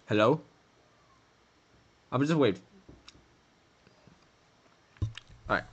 Hello? I'm just wait. Alright.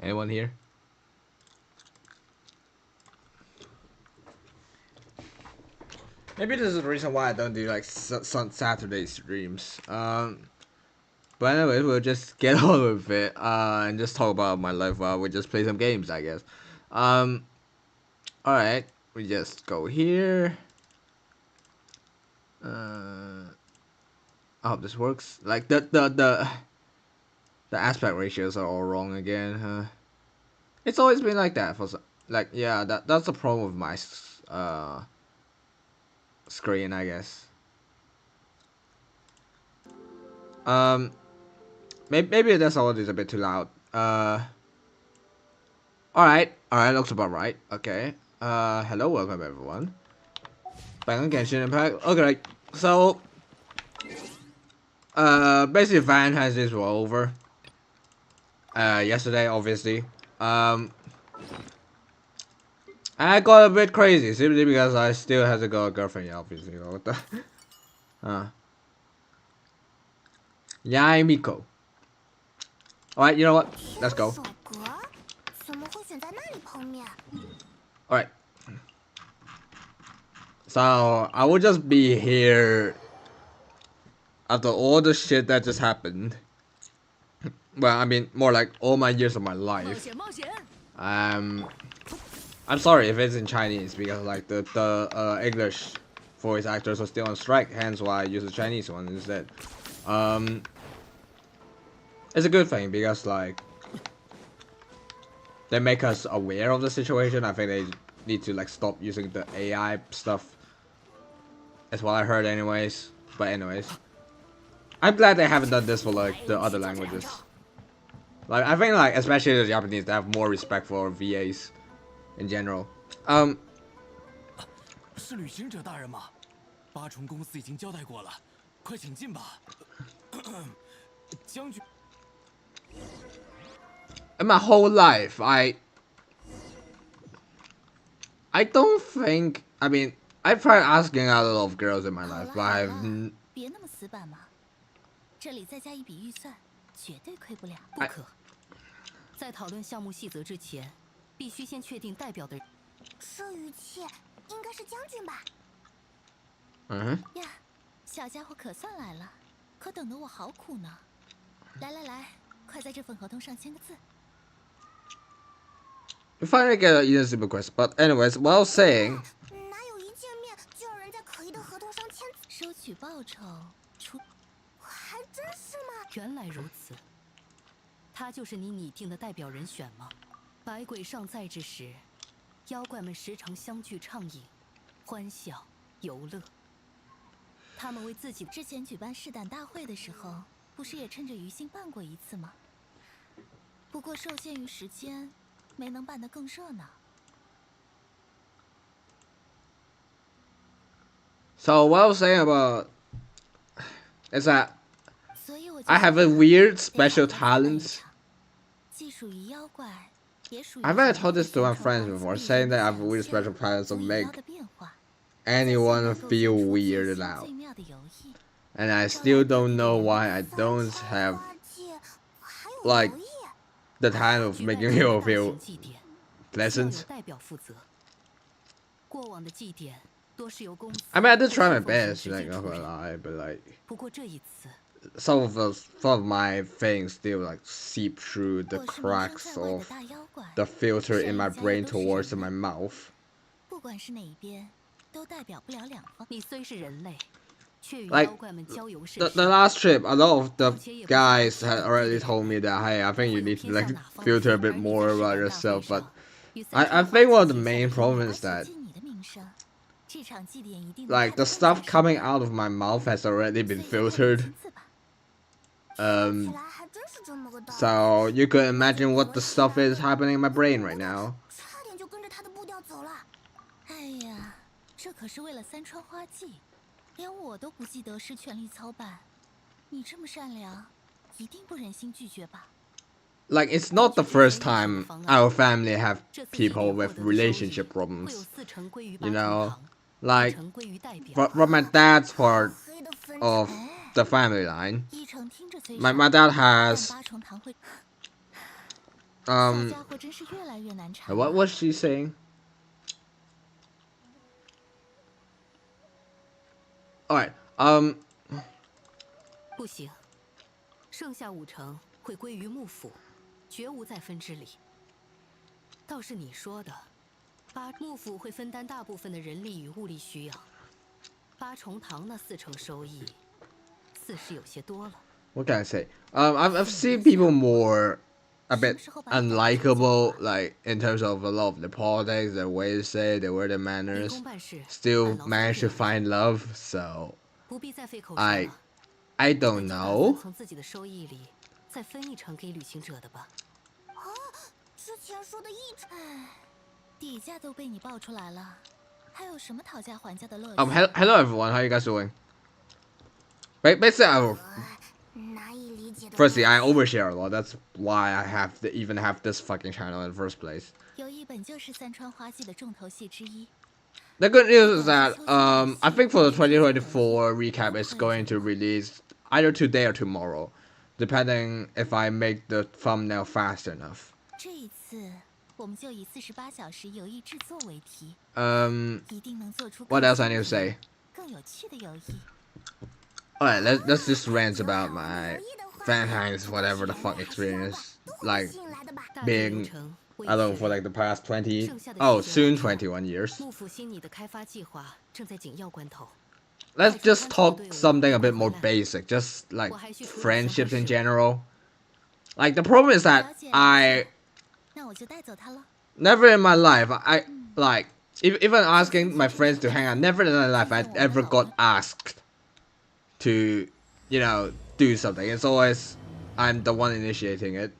Anyone here? Maybe this is the reason why I don't do like Saturday streams. But anyways, we'll just get on with it. And just talk about my life while we just play some games, I guess. Alright, we just go here. I hope this works. Like the aspect ratios are all wrong again. It's always been like that for like yeah. That's the problem with my screen, I guess. Maybe that's all is a bit too loud. Alright, looks about right. Okay. Hello, welcome everyone. Back on Genshin Impact. Okay, so basically Valentines were over. Yesterday, obviously. I got a bit crazy simply because I still haven't got a girlfriend yet, obviously. What the? Yai Miko. Alright, you know what? Let's go. Alright. So, I will just be here after all the shit that just happened. Well, I mean, more like all my years of my life. I'm sorry if it's in Chinese because like the English voice actors are still on strike, hence why I use the Chinese one instead. It's a good thing because like they make us aware of the situation. I think they need to like stop using the AI stuff. That's what I heard anyways. But anyways, I'm glad they haven't done this for like the other languages. Like I think like especially the Japanese, they have more respect for VAs in general. 是旅行者大人吗？八重公司已经交代过了，快请进吧。将军。In my whole life, I don't think. I mean, I've tried asking out a lot of girls in my life, but I've. 别那么死板嘛，这里再加一笔预算，绝对亏不了。不可，在讨论项目细则之前，必须先确定代表的人。这语气应该是将军吧？呀，小家伙可算来了，可等得我好苦呢。来，快在这份合同上签个字。You finally get an easy super quest, but anyways, what I was saying. 哪有一见面就有人在可疑的合同上签字？收取报酬，还真是吗？原来如此，他就是你拟定的代表人选吗？百鬼尚在之时，妖怪们时常相聚畅饮，欢笑游乐。他们为自己之前举办试胆大会的时候，不是也趁着余兴办过一次吗？不过受限于时间，没能办得更热闹。So what I was saying about is that 所以我就 I have a 想 weird 得 special 好好办一 talent. 场既属于妖怪，也属于 I've 人 never told 类 this to my 宣传 friends 花 before, 季 saying 人的 that I have a 想 weird 象 special talent to 足以 make 妖的变化，在 anyone 线下构 feel 思出 weirded 最新 out. 最妙的游艺。 And I 招 still 来各 don't 地的 know 人 why I 三 don't 川 have 花季还有 like 游艺， the talent of 举办 making 这样的 people 大 feel 型祭典，需要有 pleasant. 代表负责。过往的祭典多是由公司 I mean, I did 或 try my 是否神 best, 直 like 接 not 出 gonna 任。 lie, but like 不过这一次， some of my things still like seep through the 我是名声 cracks 在外的 of 大妖怪， the filter in 谁 my 家 brain 又都是 towards 人 my 类， mouth. 不管是哪一边，都代表不了两方。你虽是人类，却与 Like 妖怪们交游甚 the 深。 last trip, a lot of the 况且也不是 guys RT had 等地 already 的 told 人 me that hey, I 不 think 会 you 有 need to 偏 like 向哪方的 filter a 心 bit 而你 more 在试 about 胆大会 yourself, but 上与三 I 川 think 花 one of 季 the 结下 main 的缘 problems 而 is 且 that 据你的名声，这场祭典一定能 like 开 the 得更 stuff 加盛 coming 大。 out of my mouth has already 所 been 以由我来 filtered. 亲自办。说起 Um, 来还真是这么个道理。 so you could 那就 imagine 果 what the 了其 stuff 然 is 了， happening in my 而 brain 我 right 呢， now. 差点就跟着他的步调走了。哎呀，这可是为了三川花季，连我都不记得是全力操办。你这么善良，一定不忍心拒绝吧？ Like it's 根 not 据 the 之前 first 预设的 time 方 our 案， family have 这次祭 people 典获 with 得的收益 relationship 会有 problems. 40%归于 You 八重 know, 堂，一 like 成归于代表。 from my dad's part 黑的分 of 哎， the family line, 一成听着虽 my 少， my dad 但 has 八重堂会，小家伙真是越来越难缠 what 了。 was she saying? Alright, 不行，剩下5成会归于幕府，绝无再分之理。倒是你说的，幕府会分担大部分的人力与物力需要，八重堂那4成收益，似是有些多了。 what can I say? I've seen people more a bit unlikable, like in terms of a lot of the politics, their way to say, their word and 理 manners, 工办事 still 按劳分 manage to 配而 find love. So 不必再费口舌 I 了。 I 本 don't 就打算 know. 从自己的收益里再分1成给旅行者的吧。之前说的一成，哎，底价都被你报出来了，还有什么讨价还价的乐趣？ Hello everyone, how you guys doing? Basically, 难以理解的。 firstly, I overshare a lot. That's why I have to even have this fucking channel in the first place. 游艺本就是三川花季的重头戏之一。 The good news is that I think for the 2024 recap, it's going to release either today or tomorrow, depending if I make the thumbnail fast enough. 这一次，我们就以48小时游艺制作为题，一定能做出 What 更 else I need to 新颖 say? 更有趣的游艺。 Alright, let's just rant about my Valentines, whatever the fuck experience, like 大体 being 流程我已 alone 确 for 认 like the past 20, 剩下的 oh 时间 soon 完成 21 years. 幕府新拟的开发计划正在紧要关头。 Let's just talk something a bit more basic, just like friendships in general. Like the problem is that I 那我就带走他了。 never in my life I like even asking my friends to hang out. Never in my life I ever got asked to, you know, do something. It's always I'm the one initiating it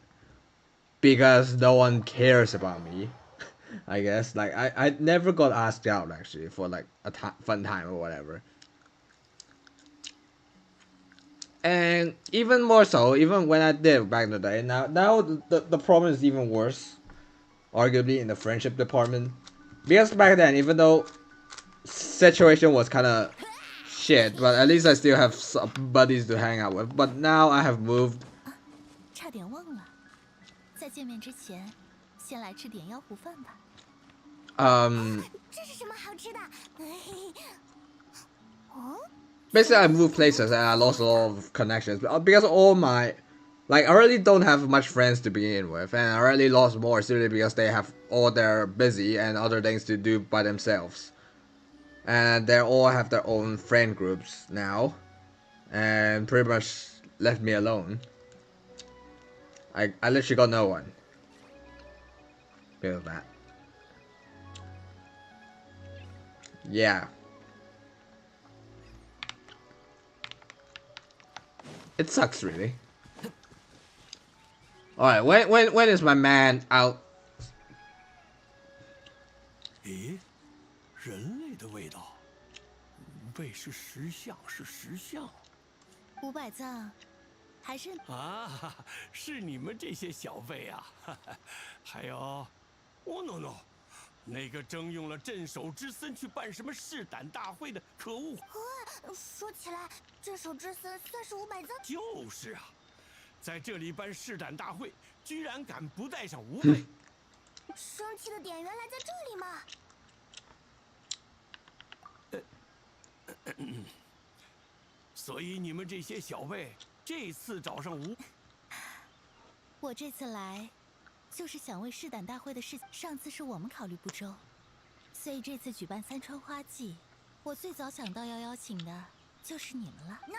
because no one cares about me. I guess like I never got asked out actually for like a fun time or whatever. And even more so, even when I did back in the day, now the problem is even worse, arguably in the friendship department, because back then, even though situation was kind of shit, but at least I still have some buddies to hang out with. But now I have moved. 差点忘了，在见面之前，先来吃点妖狐饭吧。这是什么好吃的？哦。 Basically, I moved places and I lost a lot of connections because all my, like, I really don't have much friends to begin with, and I really lost more simply because they have all their busy and other things to do by themselves, and they all have their own friend groups now, and pretty much left me alone. I literally got no one. Because of that. Yeah. It sucks, really. Alright, when is my man out? 咦，人类的味道，无辈是石像，是石像。500藏，还是啊，是你们这些小辈啊！还有，哦 no， 那个征用了镇守之森去办什么试胆大会的可恶！说起来，镇守之森算是500藏。就是啊，在这里办试胆大会，居然敢不带上无辈！生气的点原来在这里吗？所以你们这些小辈这次找上无，我这次来，就是想为试胆大会的事。上次是我们考虑不周，所以这次举办三川花季，我最早想到要邀请的就是你们了。那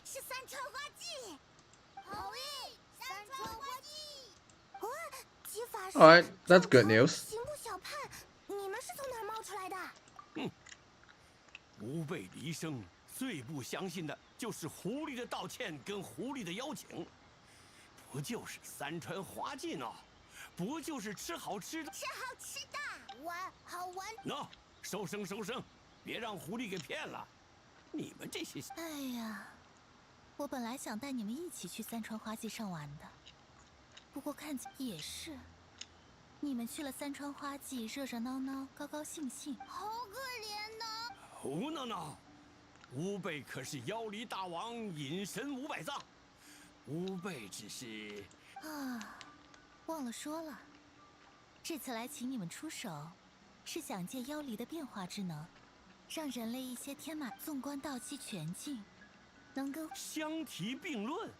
是三川花季，好耶！三川花季。哇，姬法师 Alright, that's good news. 刑部小判，你们是从哪儿冒出来的？无辈离生。最不相信的就是狐狸的道歉跟狐狸的邀请，不就是三川花季呢？不就是吃好吃的？吃好吃的，玩好玩。喏，收声收声，别让狐狸给骗了。你们这些……哎呀，我本来想带你们一起去三川花季上玩的，不过看起也是，你们去了三川花季，热热闹闹，高高兴兴，好可怜呐！胡闹闹！吾辈可是妖离大王隐神500藏，吾辈只是……啊，忘了说了，这次来请你们出手，是想借妖离的变化之能，让人类一些天马纵观道期全境，能跟相提并论。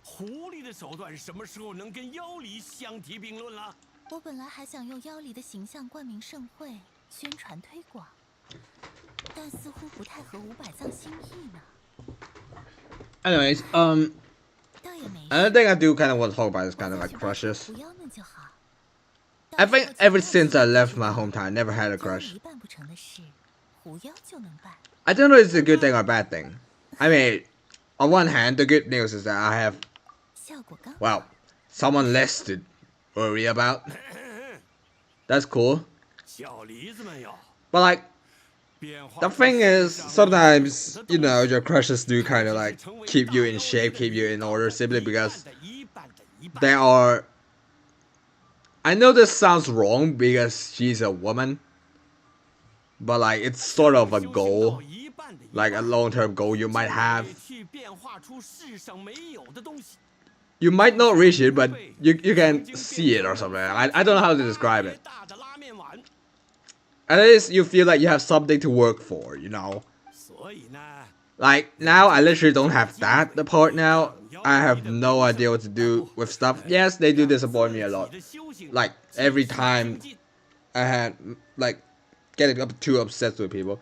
狐狸的手段什么时候能跟妖离相提并论了？我本来还想用妖离的形象冠名盛会，宣传推广。但似乎不太合500藏心意呢。Anyways, 倒也没 another thing I do kind of want to talk about is kind of like crushes. 狐妖们就好。 I think ever since I left my hometown, I never had a crush. 办不成的事，狐妖就能办。 I don't know if it's a good thing or a bad thing. I mean, on one hand, the good news is that I have, 效果刚 well, someone less to worry about. That's cool. 小梨子们哟， But like, 变化 the thing is, sometimes, you know, your crushes do kind of like keep you in shape, keep you in order simply because they are... I know this sounds wrong because she's a woman, but like, it's sort of a goal, like a long-term goal you might have. You might not reach it, but you can see it or something. I don't know how to describe it. At least you feel like you have something to work for, you know? Like, now I literally don't have that the part now. I have no idea what to do with stuff. Yes, they do disappoint me a lot. Like, every time I had, like, getting up too obsessed with people.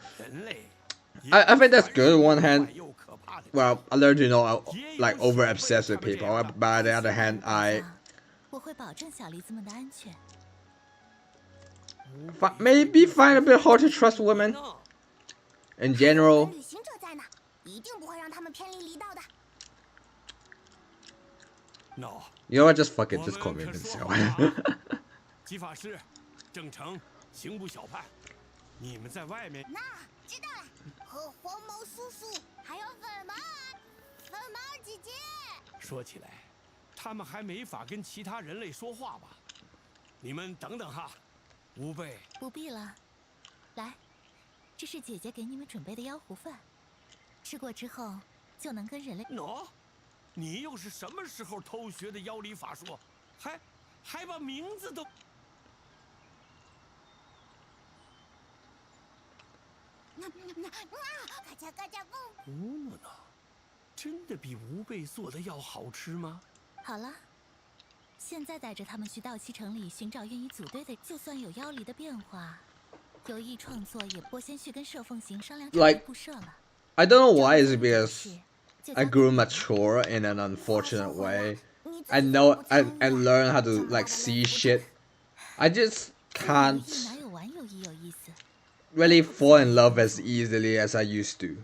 I think that's good on one hand. Well, I learned to know, like, over-obsessed with people. But on the other hand, I... 我会保证小梨子们的安全。 maybe find a bit hard to trust women. In general. 旅行者在呢，一定不会让他们偏离离道的。 You know what? Just fuck it. Just call me Vincent. 姬法师，郑成，刑部小判，你们在外面。那知道了，和黄毛叔叔还有粉毛姐姐。说起来，他们还没法跟其他人类说话吧？你们等等哈，吾辈不必了，来，这是姐姐给你们准备的妖狐饭，吃过之后就能跟人类。喏，你又是什么时候偷学的妖理法术？还把名字都……哦，真的比吾辈做的要好吃吗？好了，现在带着他们去道期城里寻找愿意组队的，就算有妖离的变化，有意创作也我先去跟社凤行商量成立部社了。 I don't know why is it because I grew mature in an unfortunate way. I know I learned how to like see shit. I just can't. really fall in love as easily as I used to.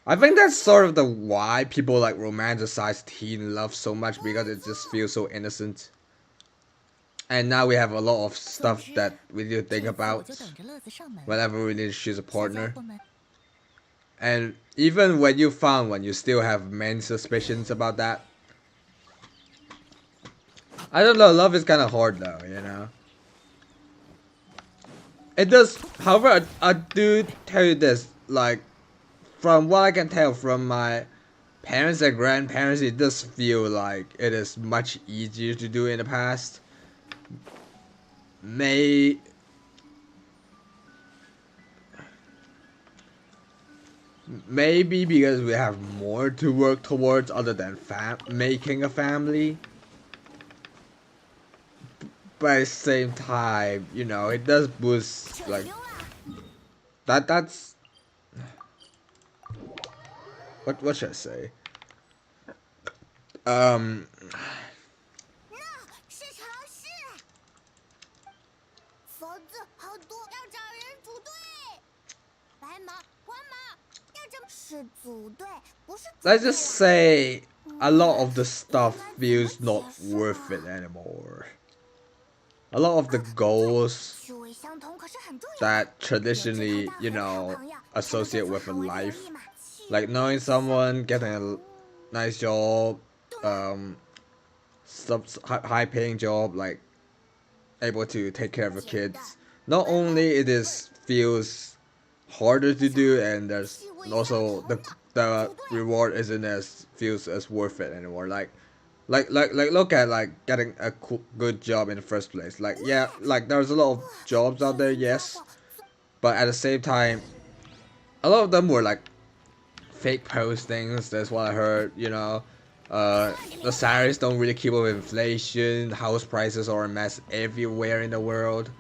I think that's sort of the why people like romanticize teen love so much, because it just feels so innocent. And now we have a lot of stuff that we need to think about whenever we need to choose a partner. And even when you found one, you still have many suspicions about that. I don't know, love is kind of hard though, you know. It does, however, I do tell you this, like, from what I can tell from my parents and grandparents, it does feel like it is much easier to do in the past. Maybe because we have more to work towards other than making a family. But at the same time, you know, it does boost, like, that's what should I say? Let's just say a lot of the stuff feels not worth it anymore. A lot of the goals that traditionally, you know, associate with a life, like knowing someone, getting a nice job, high-paying job, like able to take care of your kids. Not only it is feels harder to do, and there's also the reward isn't as feels as worth it anymore. Like look at like getting a good job in the first place. Like, yeah, like there's a lot of jobs out there, yes, but at the same time, a lot of them were like fake postings. That's what I heard, you know. The salaries don't really keep up with inflation. House prices are a mess everywhere in the world.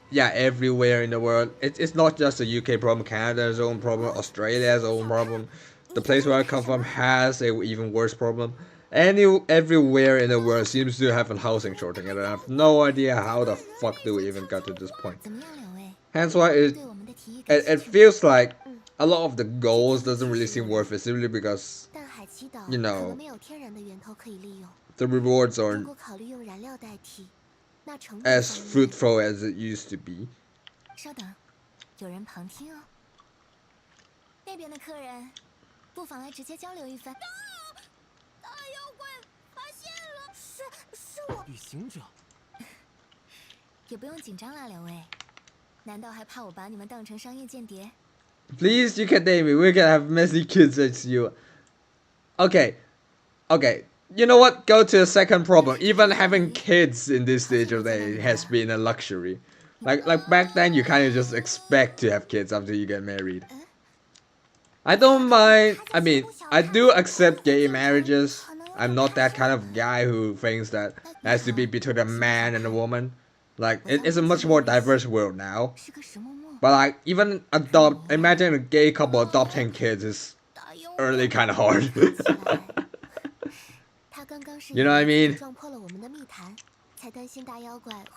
Yeah, everywhere in the world. It's not just a UK problem. Canada has its own problem. Australia has its own problem. The place where I come from has a even worse problem. Everywhere in the world seems to have a housing shortage, and I have no idea how the fuck do we even got to this point. Hence why it feels like a lot of the goals doesn't really seem worth it, simply because, you know, the rewards aren't as fruitful as it used to be. Please, you can name me. We're gonna have messy kids as you. Okay. You know what? Go to the second problem. Even having kids in this stage of the day has been a luxury. Like back then, you kind of just expect to have kids after you get married. I don't mind. I mean, I do accept gay marriages. I'm not that kind of guy who thinks that it has to be between a man and a woman. Like, it's a much more diverse world now. But like, even imagine a gay couple adopting kids is really kind of hard. You know what I mean?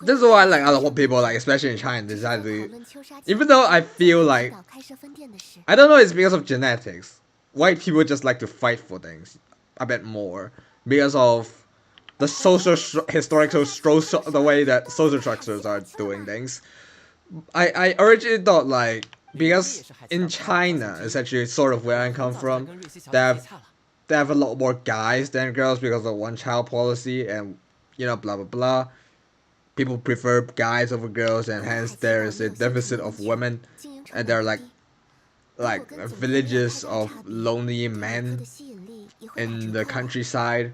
This is why like a lot of people, like especially in China, decide to, even though I feel like, I don't know, it's because of genetics. White people just like to fight for things a bit more because of the historical the way that social structures are doing things. I originally thought, like, because in China, essentially sort of where I come from, they have a lot more guys than girls because of one-child policy, and, you know, blah blah blah. People prefer guys over girls, and hence there is a deficit of women, and there are like villages of lonely men in the countryside.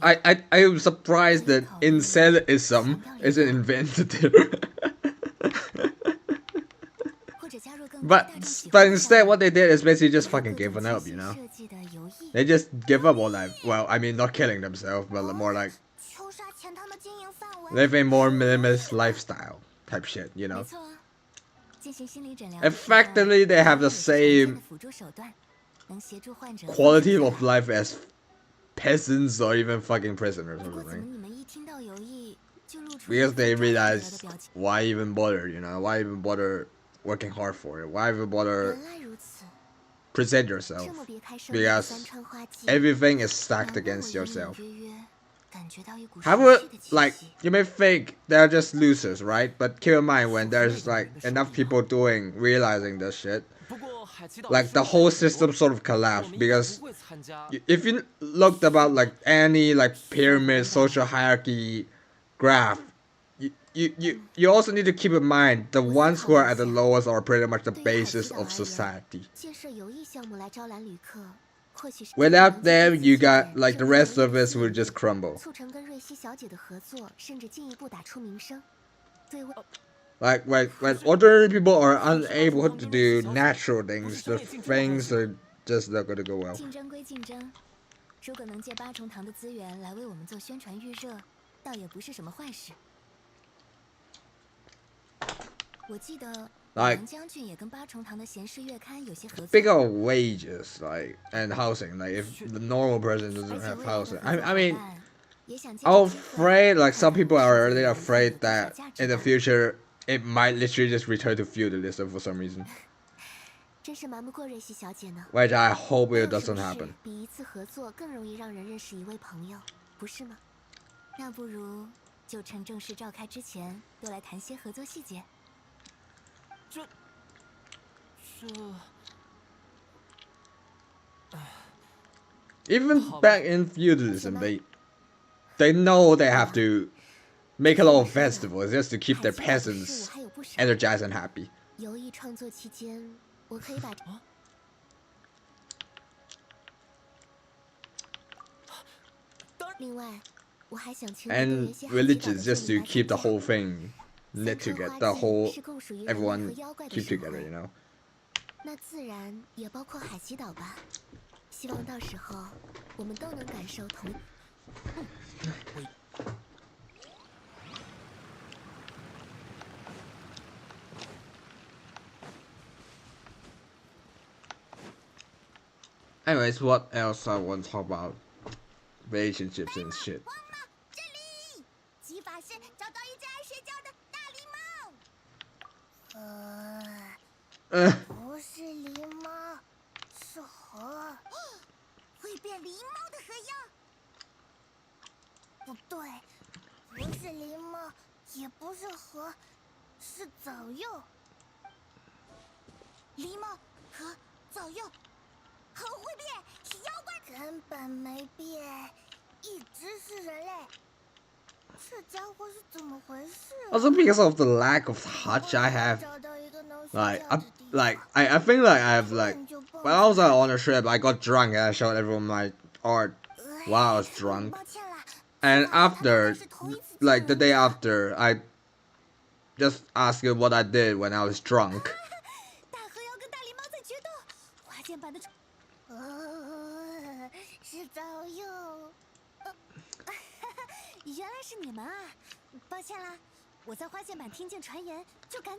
I am surprised that inceliism isn't invented there. But instead, what they did is basically just fucking giving up, you know? They just give up on life. Well, I mean, not killing themselves, but more like living a more minimalist lifestyle type shit, you know? Effectively, they have the same quality of life as peasants or even fucking prisoners or something. because they realize why even bother, you know, why even bother working hard for it, why even bother present yourself, because everything is stacked against yourself. However, like, you may think they're just losers, right? But keep in mind, when there's like enough people realizing this shit, like the whole system sort of collapsed. Because if you looked about like any like pyramid social hierarchy graph, you also need to keep in mind the ones who are at the lowest are pretty much the basis of society. Without them, you got like the rest of us will just crumble. Like when ordinary people are unable to do natural things, the things are just not gonna go well. Like, speaking of wages, like, and housing, like, if the normal person doesn't have housing, I mean, I'm afraid, like, some people are really afraid that in the future it might literally just return to feudalism for some reason. Which I hope it doesn't happen. Even back in feudalism, they know they have to make a lot of festivals just to keep their peasants energized and happy. And religions just to keep the whole thing knit together, everyone keep together, you know. Anyways, what else I want to talk about? Relationships and shit. Also, because of the lack of touch I have, I think like I have like, when I was on a trip, I got drunk and I showed everyone my art while I was drunk. And after, like the day after, I just asked you what I did when I was drunk.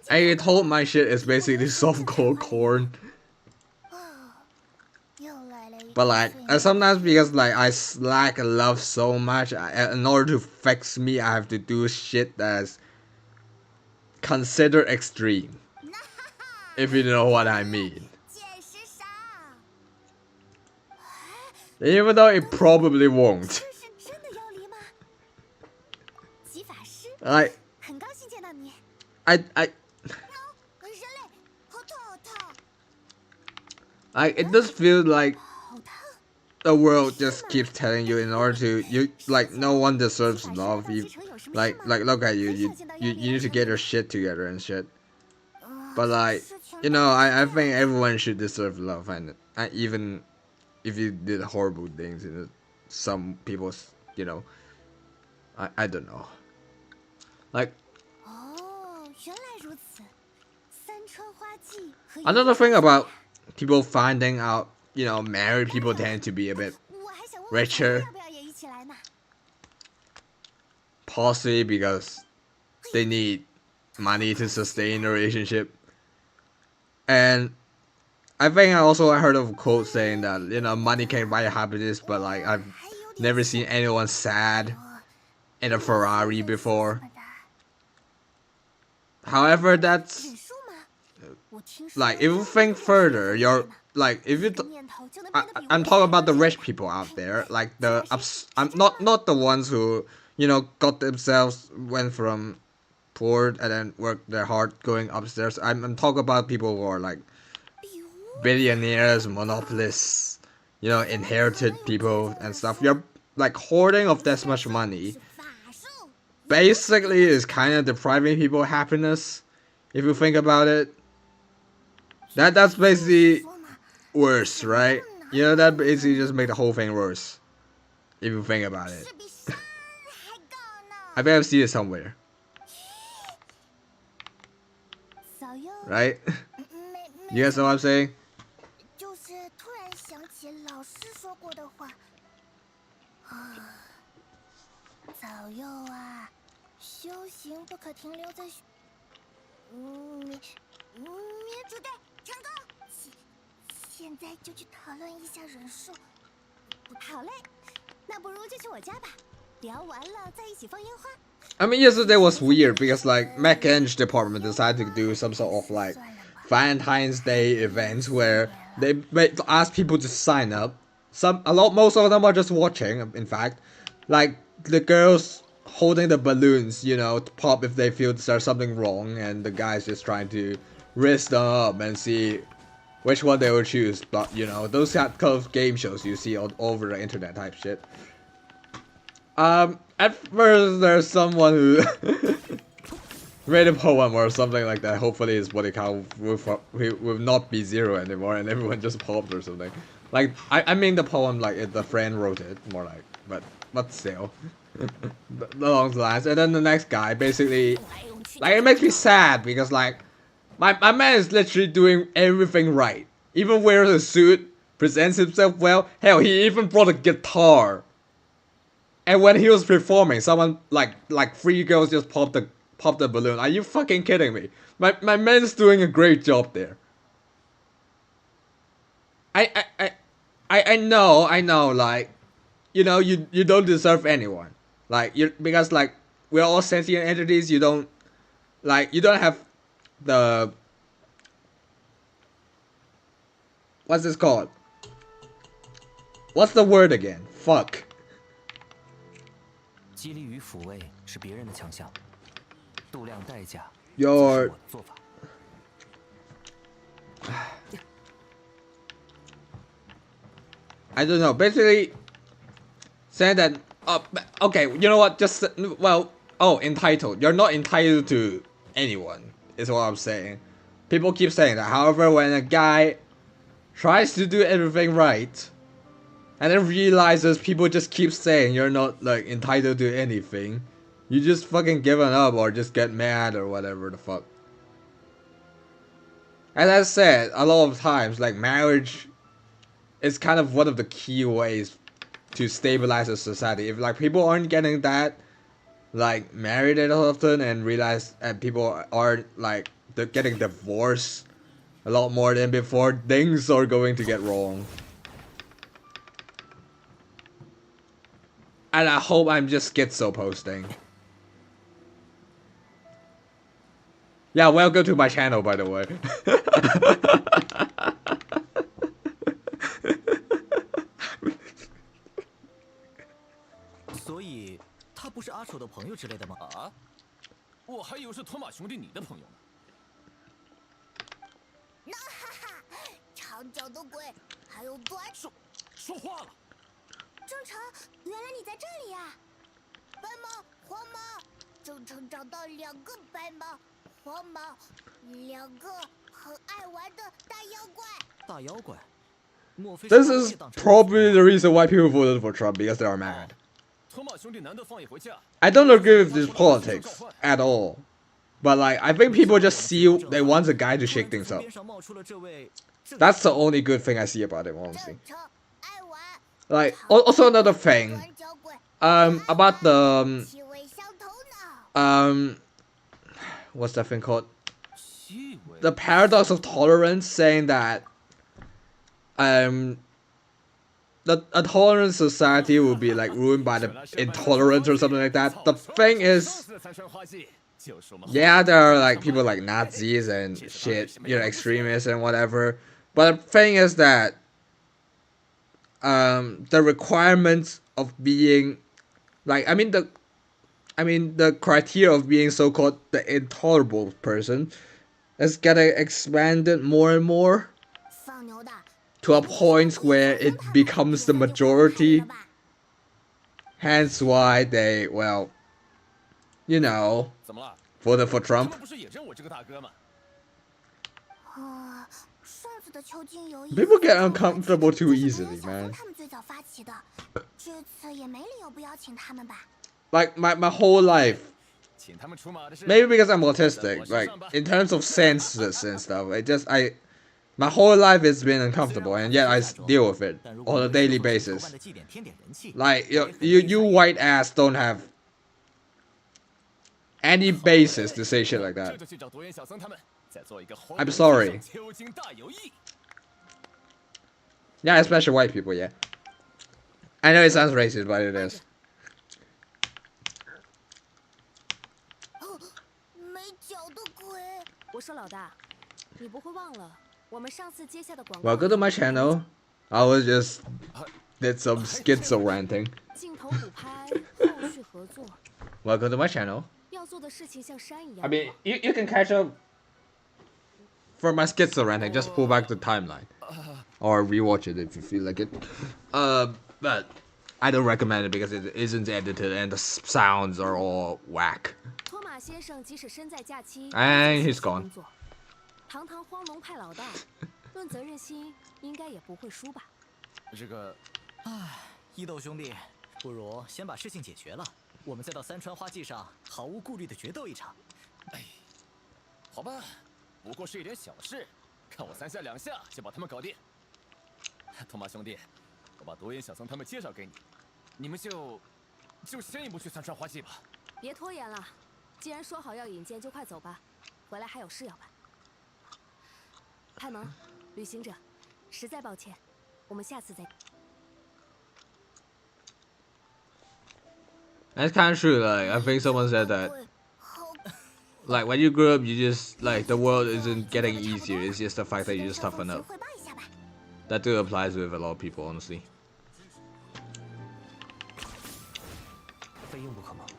I told my shit is basically softcore corn. But like, sometimes because like I slack love so much, in order to fix me, I have to do shit that's considered extreme. If you know what I mean. Even though it probably won't. Like, it does feel like the world just keeps telling you in order to like no one deserves love. Like look at you need to get your shit together and shit. But like, you know, I think everyone should deserve love, and even if you did horrible things, you know, some people's, you know, I don't know. Like, another thing about people finding out, you know, married people tend to be a bit richer. Possibly because they need money to sustain a relationship. And I think I also heard of a quote saying that, you know, money can buy happiness, but like I've never seen anyone sad in a Ferrari before. However, that's like, if you think further, you're like, if you I'm talking about the rich people out there, like I'm not the ones who, you know, got themselves went from poor and then worked their hard going upstairs. I'm talking about people who are like billionaires, monopolists, you know, inherited people and stuff. You're like hoarding of this much money. Basically, is kind of depriving people of happiness, if you think about it. That's basically worse, right? You know, that basically just make the whole thing worse, if you think about it. I bet I've seen it somewhere. Right? You guys know what I'm saying? I mean, yesterday was weird because like Eng department decided to do some sort of like Valentines Day events where they ask people to sign up. Most of them are just watching. In fact, like the girls holding the balloons, you know, to pop if they feel there's something wrong, and the guys just trying to raise them up and see which one they will choose. But you know, those kind of game shows you see all over the internet type shit. At first there's someone who made a poem or something like that. Hopefully it's what it will not be zero anymore, and everyone just popped or something. Like I mean the poem like the friend wrote it, more like, but still. Along the lines. And then the next guy basically, like, it makes me sad because like my man is literally doing everything right. Even wears a suit, presents himself well. Hell, he even brought a guitar. And when he was performing, someone like 3 girls just popped the balloon. Are you fucking kidding me? My man's doing a great job there. I know, like, you know, you don't deserve anyone. Like, because like we're all sentient entities. You don't have the, what's this called? What's the word again? Fuck. 激励与抚慰是别人的强项，度量代价就是 Your 我的做法。I don't know. Basically, saying that. Okay. You know what? Just entitled. You're not entitled to anyone. Is what I'm saying. People keep saying that. However, when a guy tries to do everything right, and then realizes people just keep saying you're not like entitled to anything, you just fucking giving up or just get mad or whatever the fuck. As I said, a lot of times, like, marriage is kind of one of the key ways to stabilize a society. If like people aren't getting that, like, married that often and realize and people aren't like they're getting divorced a lot more than before, things are going to get wrong. And I hope I'm just schizo posting. Yeah, welcome to my channel, by the way. 所以他不是阿丑的朋友之类的吗？啊，我还以为是托马兄弟你的朋友呢。那哈哈，长脚的鬼，还有短。说话了。正常，原来你在这里呀！白猫、黄猫，正常找到2个白猫、黄猫，2个很爱玩的大妖怪。大妖怪，莫非 This is probably the reason why people voted for Trump, because they are mad. 托马兄弟难得放一回假。I don't agree with this politics at all. But like, I think people just see they want a guy to shake things up. That's the only good thing I see about him, honestly. Like, also another thing, about the, what's that thing called? The paradox of tolerance, saying that, a tolerant society will be like ruined by the intolerance or something like that. The thing is, yeah, there are like people like Nazis and shit, you know, extremists and whatever. But the thing is that the requirements of being like the criteria of being so-called the intolerable person is getting expanded more and more to a point where it becomes the majority. Hence why they, well, you know, voted for Trump. People get uncomfortable too easily, man. Like my whole life, maybe because I'm autistic, like in terms of senses and stuff, my whole life has been uncomfortable, and yet I deal with it on a daily basis. Like you white ass don't have any basis to say shit like that. I'm sorry. Yeah, especially white people, yeah. I know it sounds racist, but it is. Welcome to my channel. I was just did some schizo ranting. Welcome to my channel. I mean, you can catch up for my schizo ranting. Just pull back the timeline or rewatch it if you feel like it. But I don't recommend it because it isn't edited and the sounds are all whack. And he's gone. 堂堂荒龙派老大，论责任心应该也不会输吧？这个，唉，伊豆兄弟，不如先把事情解决了，我们再到三川花季上毫无顾虑的决斗一场。哎，好吧，不过是一点小事，看我三下两下就把他们搞定。托马兄弟，我把独眼小僧他们介绍给你，你们就先一步去三川花季吧。别拖延了，既然说好要引荐，就快走吧，回来还有事要办。 派蒙，旅行者，实在抱歉，我们下次再。That's kind of true. Like I think someone said that. Like when you grow up, you just like the world isn't getting easier. It's just the fact that you just toughen up. That too applies with a lot of people, honestly.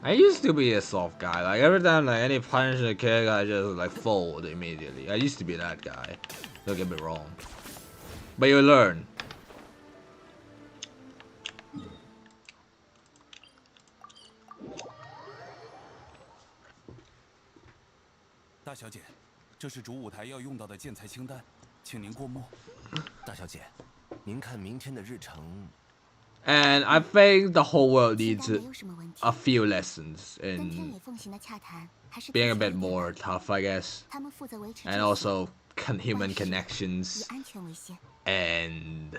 I used to be a soft guy. Like every time like any punch or kick, I just like fold immediately. I used to be that guy. Don't get me wrong. But you learn. 大小姐，这是主舞台要用到的建材清单，请您过目。大小姐，您看明天的日程。 And I think the whole world needs a few lessons in being a bit more tough, I guess, and also human connections and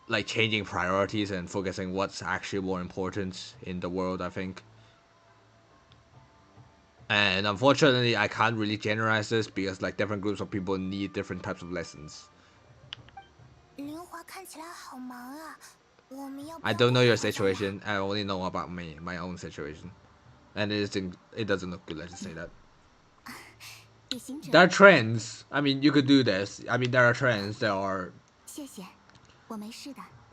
like changing priorities and focusing what's actually more important in the world, I think. And unfortunately, I can't really generalize this because like different groups of people need different types of lessons. I don't know your situation. I only know about my own situation, and it doesn't look good. Let's just say that. There are trends. I mean, you could do this. I mean, there are trends. There are,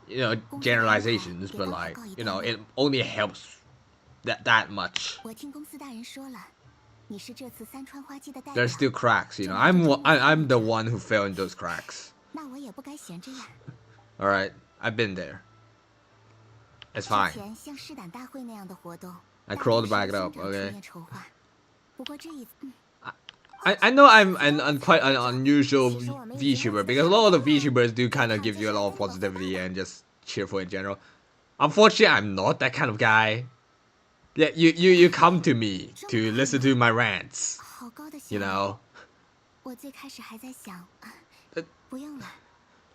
you know, generalizations, but like, you know, it only helps that much. There's still cracks, you know. I'm the one who fell in those cracks. Alright, I've been there. It's fine. I crawled back up, okay? I know I'm quite an unusual VTuber because a lot of the VTubers do kind of give you a lot of positivity and just cheerful in general. Unfortunately, I'm not that kind of guy. Yeah, you come to me to listen to my rants, you know?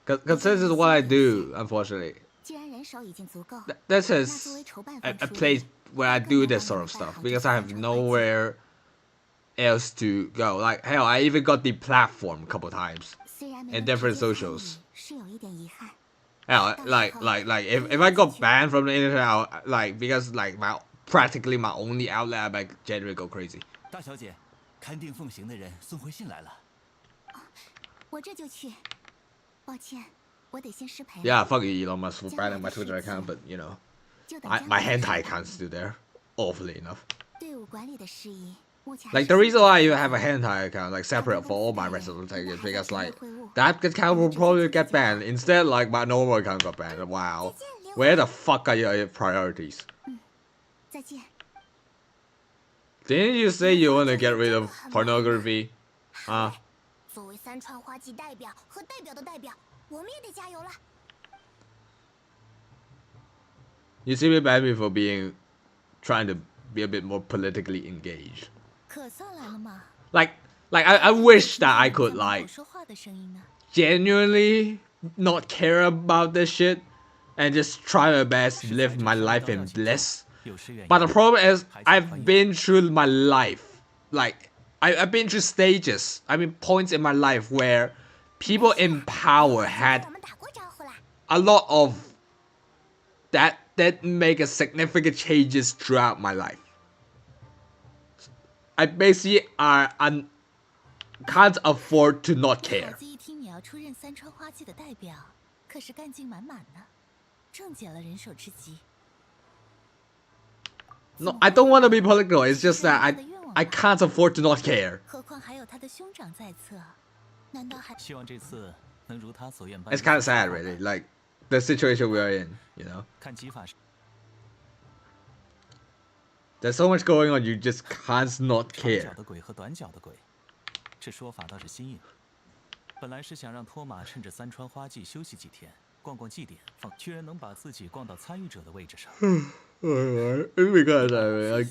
Because this is what I do, unfortunately. This is a place where I do this sort of stuff because I have nowhere else to go. Like, hell, I even got the platform a couple times. in different socials. Yeah, like if I got banned from the internet, like because like practically my only outlet, I like generally go crazy. 大小姐，看定奉行的人送回信来了。我这就去。抱歉，我得先失陪了。 Yeah, fuck you, Elon Musk, for banning my Twitter account, but you know, my hentai account's still there, awfully enough. 队伍管理的事宜。 Like the reason why I even have a hentai account, like separate for all my rest of the thing, is because like that account will probably get banned. Instead, like my normal account got banned. Wow, where the fuck are your priorities? 再见。 Didn't you say you want to get rid of pornography? Huh? 作为三川花季代表和代表的代表，我们也得加油了。 You seem to ban me for trying to be a bit more politically engaged. 可算来了吗？ Like I wish that I could like 说话的声音呢？ genuinely not care about this shit and just try my best to live my life in bliss. But the problem is I've been through my life. Like I've been through stages. I mean points in my life where people in power had 我们打过招呼啦。 a lot of that make a significant changes throughout my life. I basically can't afford to not care. 一听你要出任三川花季的代表，可是干劲满满呢，正解了人手之急。 No, I don't want to be political. It's just that I can't afford to not care. 何况还有他的兄长在侧，难道还？希望这次能如他所愿般。 It's kind of sad, really. Like the situation we're in, you know. 看技法时， There's so much going on, you just can't not 长 care. 脚的鬼和短脚的鬼，这说法倒是新颖。本来是想让托马趁着三川花季休息几天，逛逛祭典，居然能把自己逛到参与者的位置上。 Because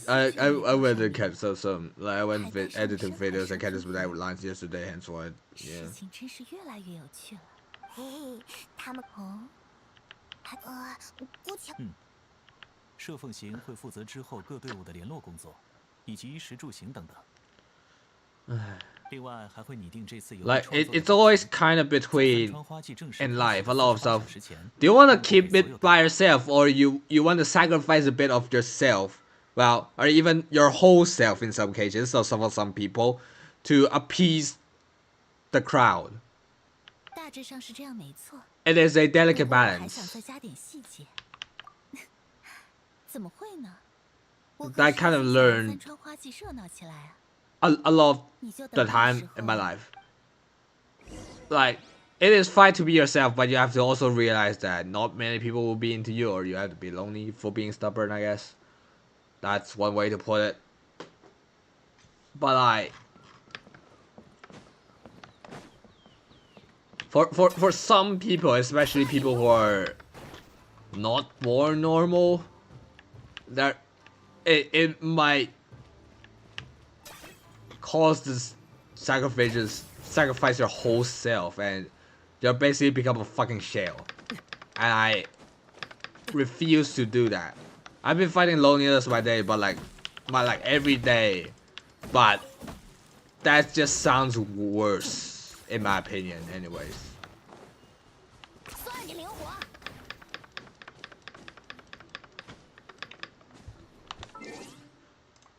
I went to catch some like I went editing videos and catch some lines yesterday, hence why. Yeah. 事情真是越来越有趣了。嘿，他们姑且社奉行会负责之后各队伍的联络工作，以及衣食住行等等。另外还会拟定这次游戏 Like 创作的 it's always kind of between 三川花季正式 in 开 life 始 a lot of 3个 stuff. 小时前 Do you want to keep it by yourself, or you want to sacrifice a bit of yourself, well, or even your whole self in some cases, or some people, to appease the crowd? 大致上是这样，没错。 It is a delicate 不过我还想 balance. 再加点细节。怎么会呢？我 I kind of learned 三川花季热闹起来啊！ a lot of 你就 the 等那 time 时 in 候 my life. Like, it is fine to be yourself, but you have to also realize that not many people will be into you, or you have to be lonely for being stubborn, I guess. That's one way to put it. But for some people, especially people who are not born normal, that it might cause this sacrifice your whole self, and you'll basically become a fucking shell. And I refuse to do that. I've been fighting loneliness by day, but like every day. But that just sounds worse, in my opinion, anyways. 算你灵活。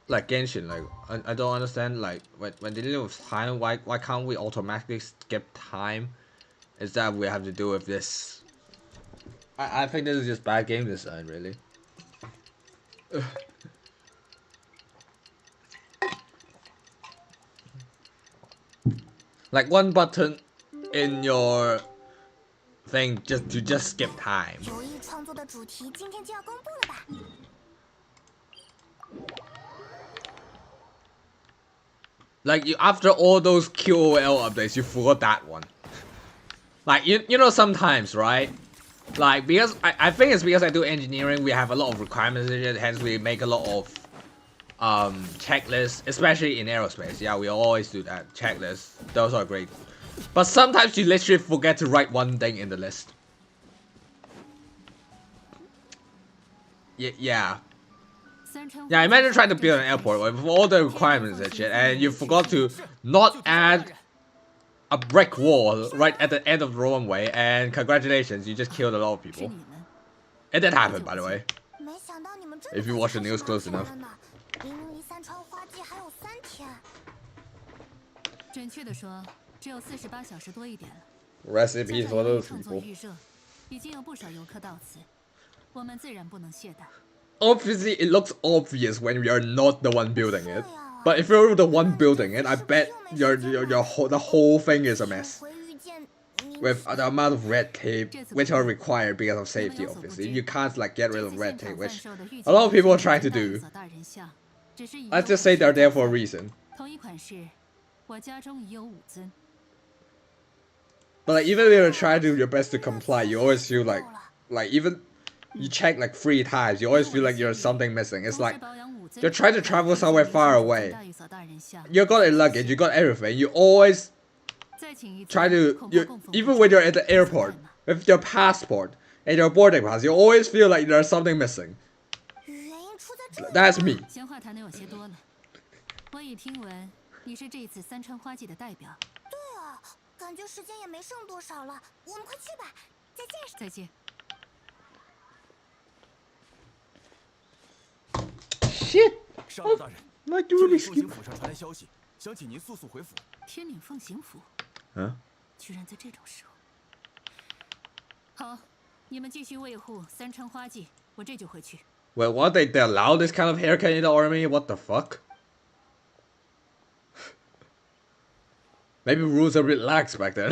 Like Genshin, like I don't understand, like when dealing with time, why can't we automatically skip time? Is that we have to do with this? I think this is just bad game design, really. Like one button in your thing to skip time. 游艺创作的主题今天就要公布了吧？ Like you, after all those QOL updates, you forgot that one. Like you know sometimes, right? Like because I think it's because I do engineering, we have a lot of requirements in it, hence we make a lot of checklists, especially in aerospace. Yeah, we always do that. Checklists. Those are great. But sometimes you literally forget to write one thing in the list. Yeah. Yeah, imagine trying to build an airport with all the requirements and shit, and you forgot to not add a brick wall right at the end of the runway, and congratulations, you just killed a lot of people. It did happen, by the way. If you watch the news close enough. 准确的说，只有48小时多一点了。 Rest in peace for those people. 已经有不少游客到此，我们自然不能懈怠。 Obviously, it looks obvious when you're not the one building it. But if you're the one building it, I bet the whole thing is a mess. With the amount of red tape, which are required because of safety, obviously. You can't like get rid of red tape, which a lot of people are trying to do. Let's just say they're there for a reason. 同一款式，我家中已有5尊。 But like, even if you're trying to do your best to comply, you always feel like even you check like 3 times, you always feel like you're something missing. It's like you're trying to travel somewhere far away. You got your luggage, you got everything. You always try to even when you're at the airport with your passport and your boarding pass, you always feel like there's something missing. That's me. 闲话谈得有些多了。我已听闻你是这次三川花季的代表。对啊，感觉时间也没剩多少了，我们快去吧。再见。再见。 Shit. 沙老大人， Like 这 you 里 really 奉行 skip. 府上传来消息，想请您速速回府。天岭奉行府， Huh? 居然在这种时候。好，你们继续维护三川花季，我这就回去。 Wait, what? They allow this kind of haircut in the army? What the fuck? Maybe rules are relaxed back then.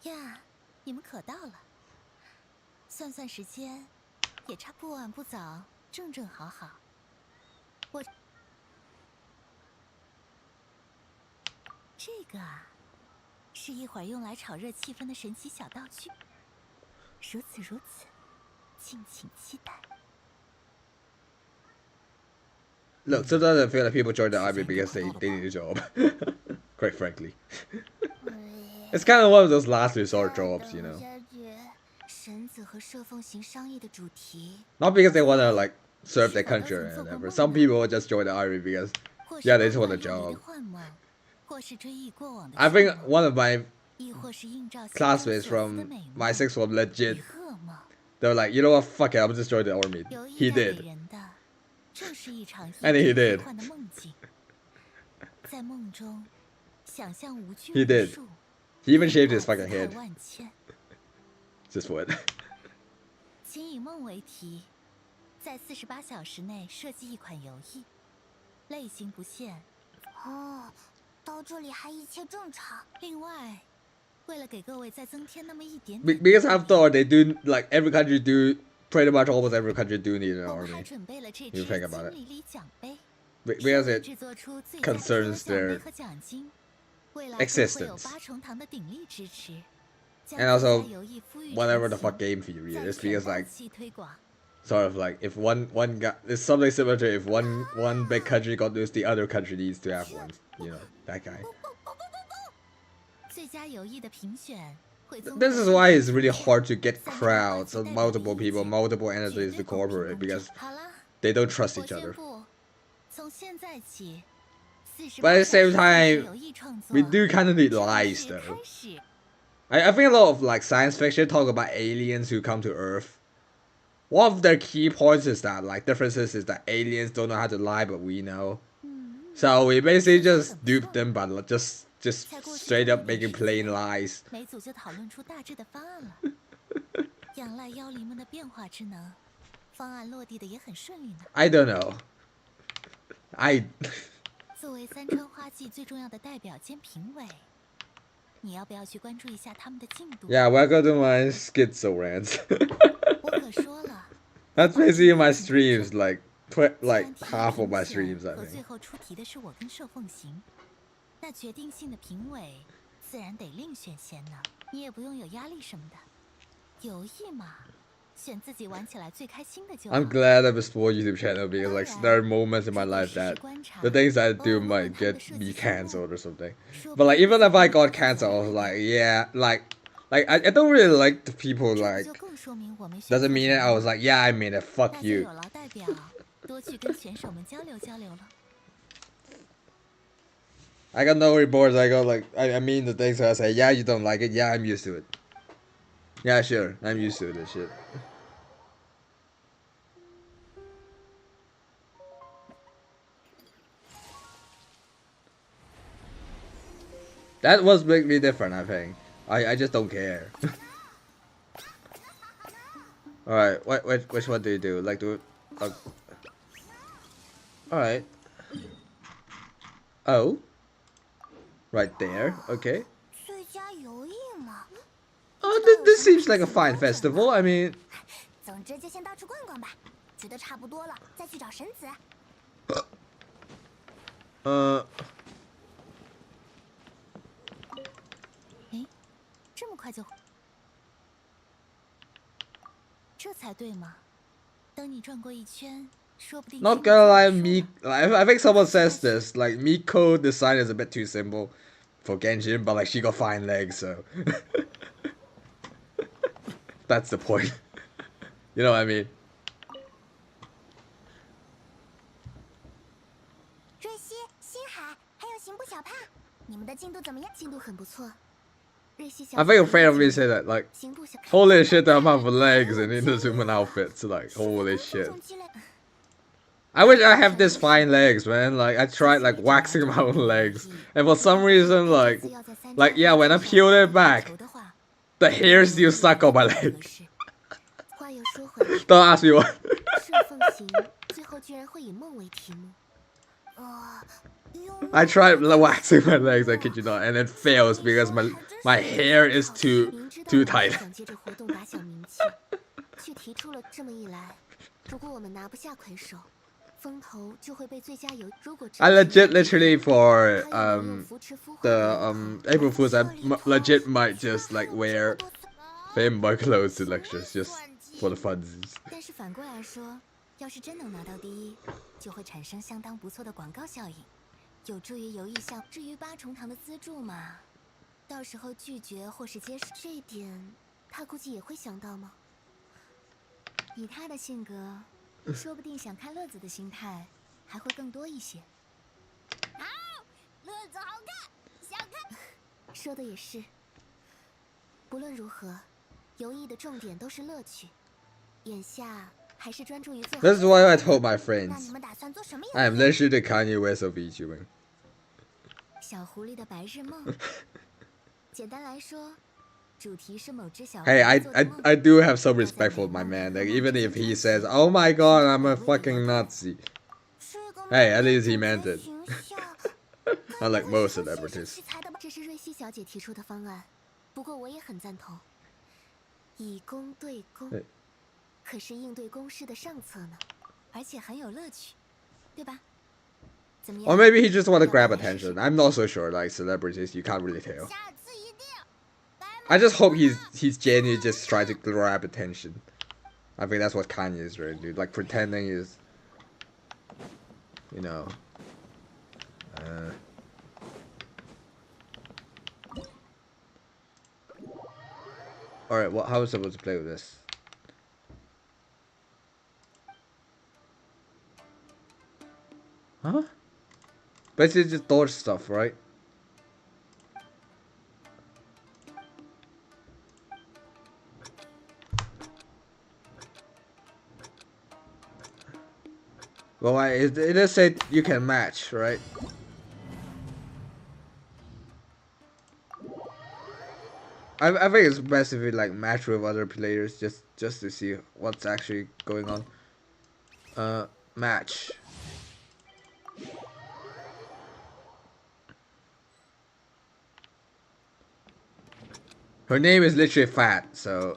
呀，你们可到了。算算时间，也差不晚不早，正正好好。我这个啊，是一会儿用来炒热气氛的神奇小道具。如此如此，敬请期待。 Look, sometimes I feel like people join the army because they need a job. Quite frankly. It's kind of one of those last resort jobs, you know. 神子和射凤行商议的主题。 Not because they want to like serve their country or whatever. Some people will just join the army because yeah, they just want a job. I think one of my classmates from my 6th form legit. They were like, you know what, fuck it, I'm just join the army. He did. And he did. He did. He even shaved his fucking head. Just for it. 请以梦为题，在48小时内设计一款游艺，类型不限。哦，到这里还一切正常。另外，为了给各位再增添那么一点点， Because I've thought they do like every country do pretty much almost every country do need an 我们 army. 还准备了这 You 支 think about it. 金里奖杯， Because 是 it 制作出最佳 concerns 奖杯 their 和奖金，未来更会有 existence. 8重堂的鼎力支持。 And also whatever the fuck game theory is, because like sort of like if one guy, it's something similar to if one big country got loose, the other country needs to have one. You know, that guy. This is why it's really hard to get crowds of multiple people, multiple entities to cooperate because they don't trust each other. But at the same time, we do kind of need lies though. I think a lot of like science fiction talk about aliens who come to Earth. One of their key points is that like differences is that aliens don't know how to lie, but we know. So we basically just dupe them by just straight up making plain lies. I don't know. Yeah, welcome to my schizo rants. That's basically my streams, like half of my streams, I think. 那决定性的评委自然得另选贤呢，你也不用有压力什么的。游艺嘛，选自己玩起来最开心的就好。 I'm glad I have a small YouTube channel because like there are moments in my life that the things I do might get me cancelled or something. But like even if I got cancelled, I was like, yeah, like I don't really like the people like. Doesn't mean it. I was like, yeah, I mean it. Fuck you. 多去跟选手们交流交流了。I got no reports. I got like I mean the things. So I say, yeah, you don't like it. Yeah, I'm used to it. Yeah, sure, I'm used to this shit. That was bigly different, I think. I just don't care. Alright, which one do you do? Like, do it. Alright. Oh. Right there, okay. Oh, this seems like a fine festival. I mean. Uh. 这么快就……这才对嘛！等你转过一圈，说不定。Not gonna lie, I think someone says this. Like, Miko design is a bit too simple for Genshin, but like she got fine legs, so that's the point. You know what I mean? 瑞希、星海还有刑部小帕，你们的进度怎么样？进度很不错。 I think a friend of me said that, like, holy shit, the amount of legs in Inazuma outfits, like, holy shit. I wish I have this fine legs, man. Like, I tried, like, waxing my own legs, and for some reason, like, yeah, when I peeled it back, the hair still stuck on my leg. Don't ask me what. I tried waxing my legs, I kid you not, and it fails because my hair is too tight. I literally for the April Fools, I legit might just like wear my clothes to lectures just for the funsies. 有助于游艺项，至于8重堂的资助嘛，到时候拒绝或是接受，这一点他估计也会想到吗？以他的性格，说不定想看乐子的心态还会更多一些。好，乐子好看，想看。说的也是。不论如何，游艺的重点都是乐趣，眼下。 This is why I told my friends I am literally the Kanye West of VTubing. 小狐狸的白日梦，简单来说，主题是某只小。Hey, I do have some respect for my man. Like even if he says, "Oh my God, I'm a fucking Nazi," hey, at least he meant it. Unlike most celebrities. 这是瑞希小姐提出的方案，不过我也很赞同，以攻对攻。 可是应对攻势的上策呢，而且很有乐趣，对吧？怎么样？ Or maybe he just want to grab attention. I'm not so sure. Like celebrities, you can't really tell. I just hope he's genuinely just trying to grab attention. I think that's what Kanye is really doing, like pretending is, you know. All right, how am I supposed to play with this? Huh? Basically just dodge stuff, right? Well, it does say you can match, right? I think it's best if you like match with other players just to see what's actually going on. Match. Her name is literally Fat, so.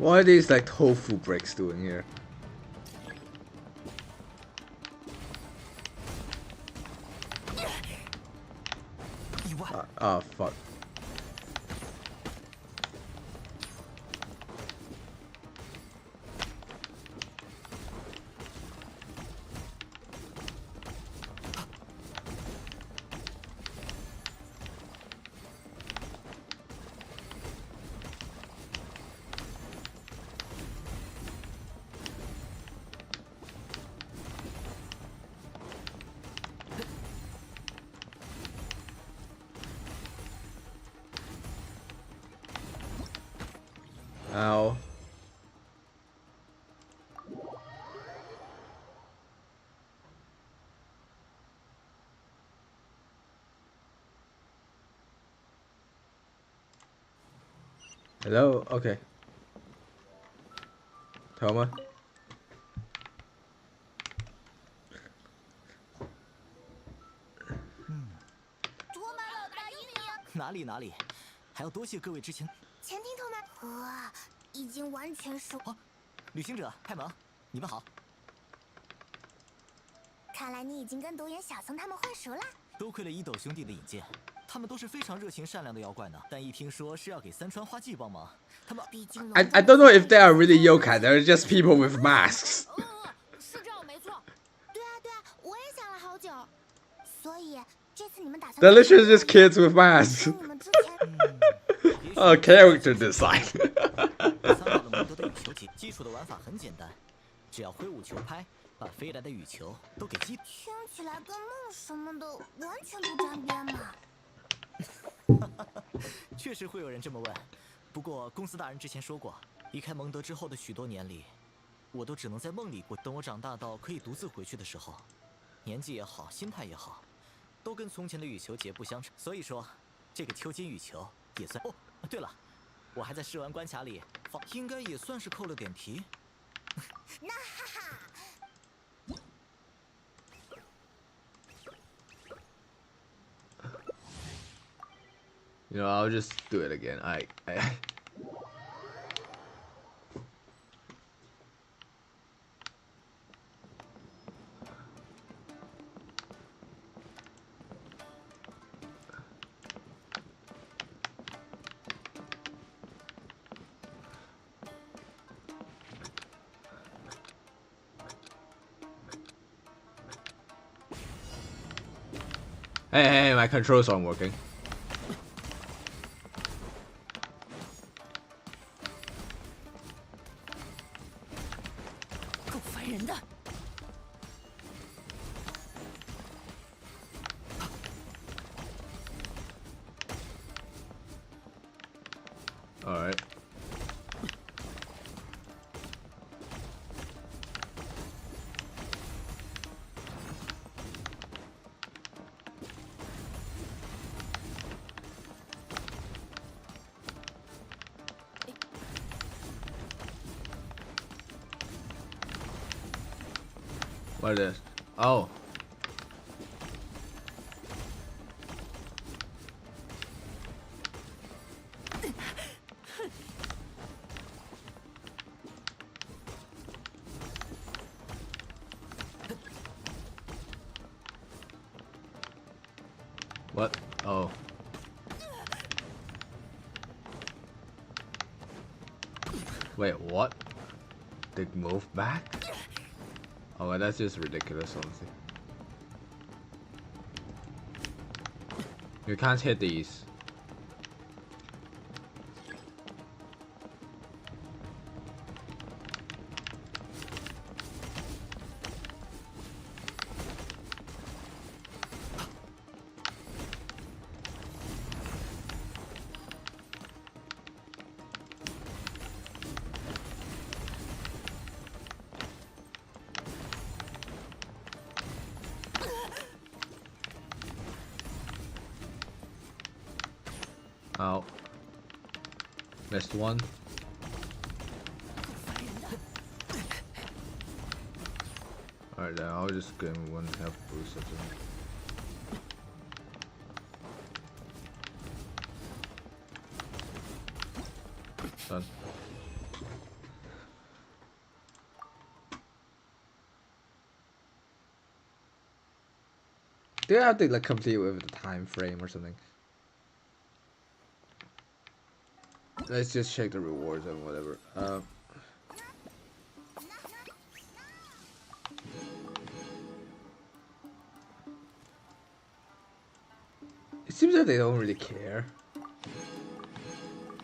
What are these like tofu bricks doing here? Oh fuck. Ow. Hello? Okay. Toma? 卓玛老大英明。哪里哪里，还要多谢各位之前。前厅头们，哇，已经完全熟。哦，旅行者派蒙，你们好。看来你已经跟独眼小松他们混熟了。多亏了伊斗兄弟的引荐，他们都是非常热情善良的妖怪呢。但一听说是要给三川花季帮忙，他们I don't know if they are really yokai. They're just people with masks. 是这样没错。对啊对啊，我也想了好久。所以这次你们打算 They're literally just kids with masks. 你们之前 Oh, character design. 参考了蒙德的羽球集，基础的玩法很简单，只要挥舞球拍，把飞来的羽球都给击。听起来跟梦什么的完全不沾边嘛。确实会有人这么问，不过公司大人之前说过，离开蒙德之后的许多年里，我都只能在梦里过。等我长大到可以独自回去的时候，年纪也好，心态也好，都跟从前的羽球截不相称。所以说，这个秋金羽球也算。哦，对了，我还在试玩关卡里放，应该也算是扣了点题。那哈哈。You know, I'll just do it again. I Hey, my controls aren't working. 够烦人的。All right. What is this? Oh. What? Oh. Wait, what? They move back? Oh, that's just ridiculous, honestly. You can't hit these. Ow. Missed one. Alright, then I'll just give him one health boost or something. Done. Do I have to like complete with the time frame or something? Let's just check the rewards and whatever. It seems like they don't really care.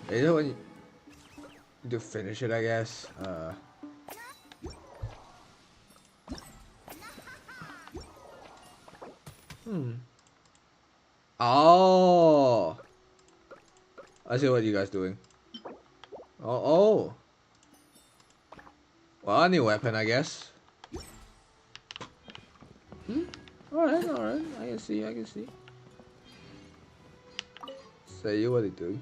They don't want you to finish it, I guess. Oh, I see what you guys doing. Oh. Well, a new weapon, I guess. Alright. I can see. Say you what they doing.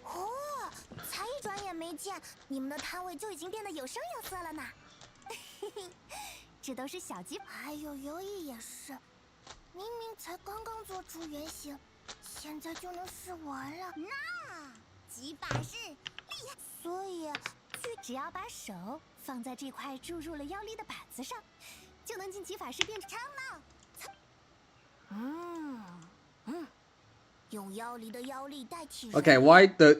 哦，才一转眼没见，你们的摊位就已经变得有声有色了呢。嘿嘿，这都是小鸡，还有游艺也是，明明才刚刚做出原型，现在就能试玩了。那几把式厉害，所以只要把手放在这块注入了妖力的板子上，就能进几法师变成长老。用妖力的妖力代替。Okay, why the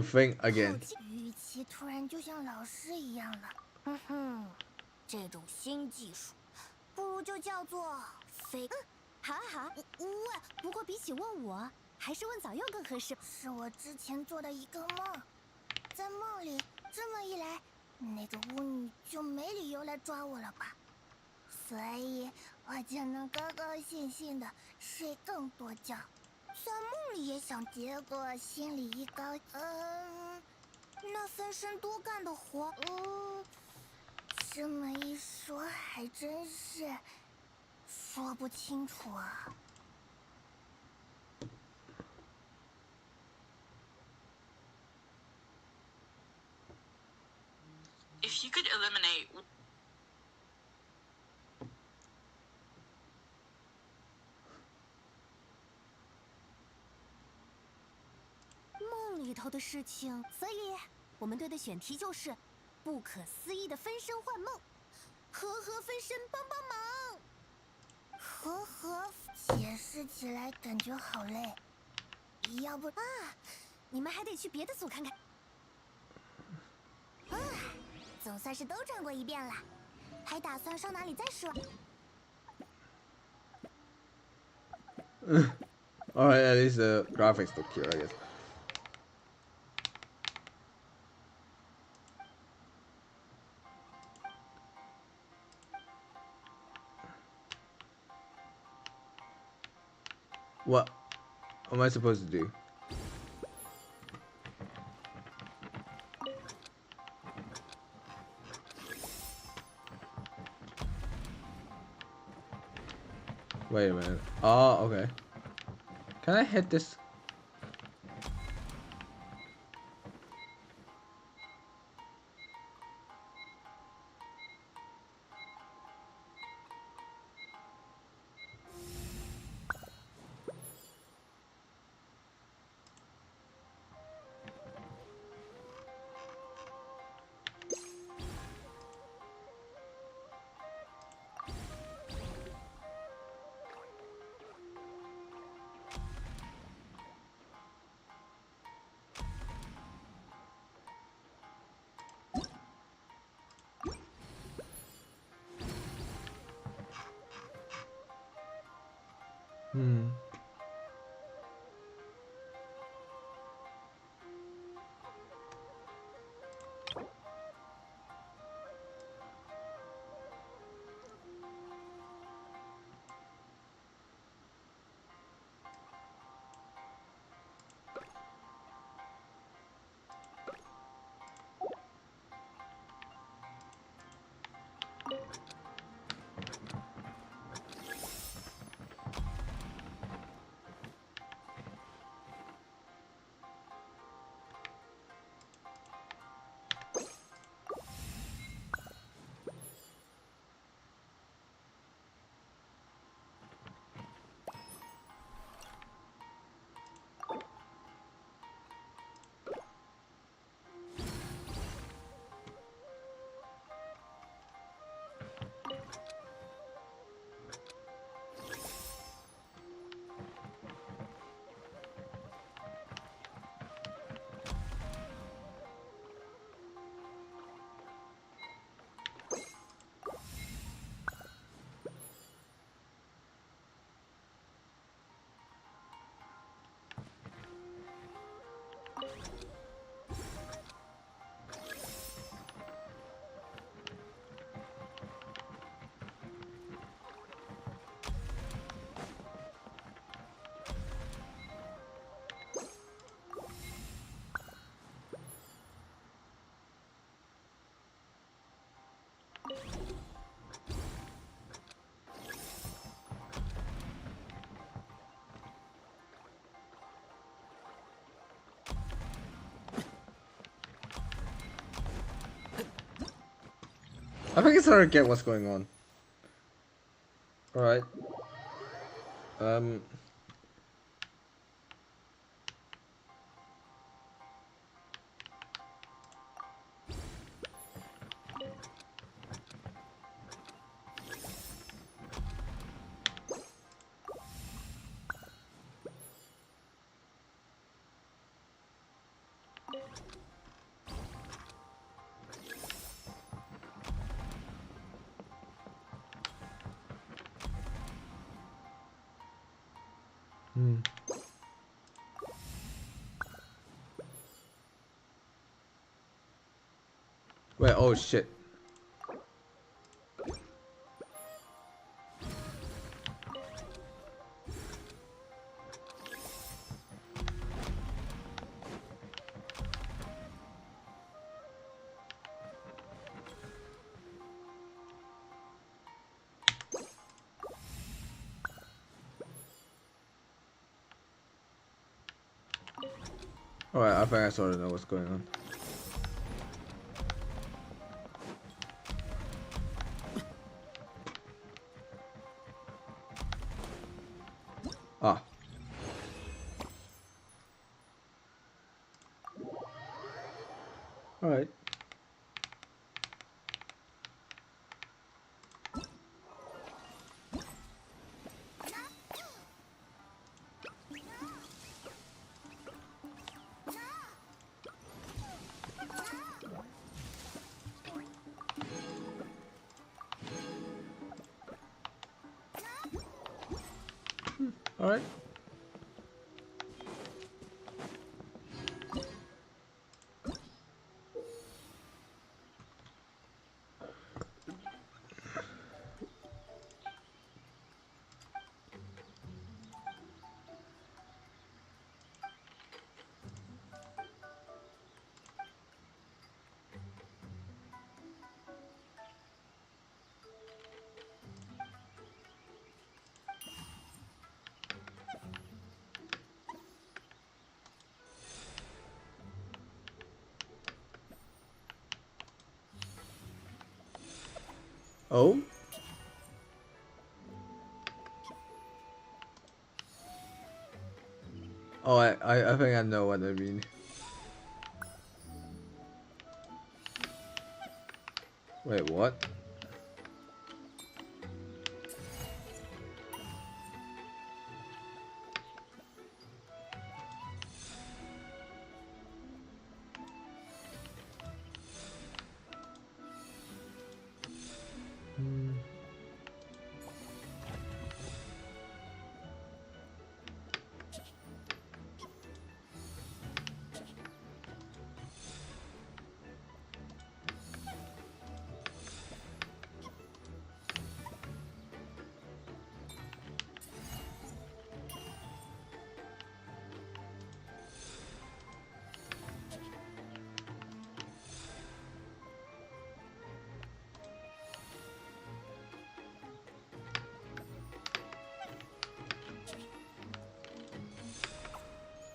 thing again? 语气突然就像老师一样了。这种新技术，不如就叫做飞。好啊好啊。喂，不过比起问我，还是问早柚更合适。是我之前做的一个梦，在梦里这么一来，那个巫女就没理由来抓我了吧？所以我就能高高兴兴的睡更多觉。在梦里也想，结果心里一高，那分身多干的活，这么一说还真是说不清楚啊。If you could eliminate梦里头的事情，所以我们队的选题就是不可思议的分身幻梦。和分身帮帮忙。和解释起来感觉好累，要不你们还得去别的组看看。总算是都转过一遍了，还打算上哪里再试？ Alright, at least the graphics look cute, I guess. What am I supposed to do? Wait a minute. Oh, okay. Can I hit this? I think it's hard to get what's going on. Alright. Wait, oh shit. Alright, I think I sort of know what's going on. Ah. Alright. Alright. Oh? Oh, I think I know what I mean. Wait, what?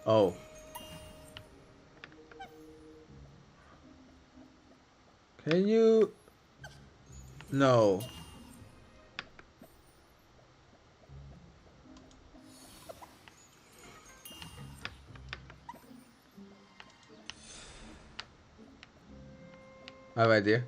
Oh. Can you? No. I have an idea.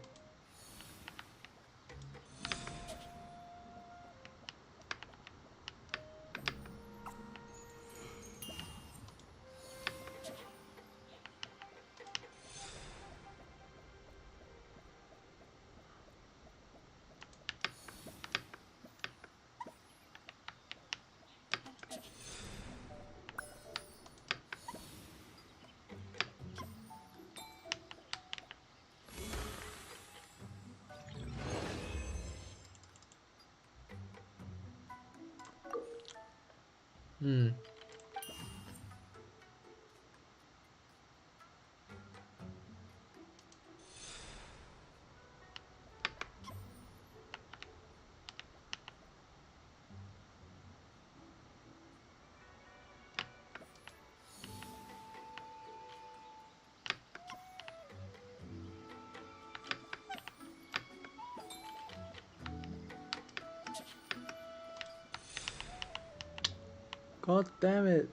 God damn it.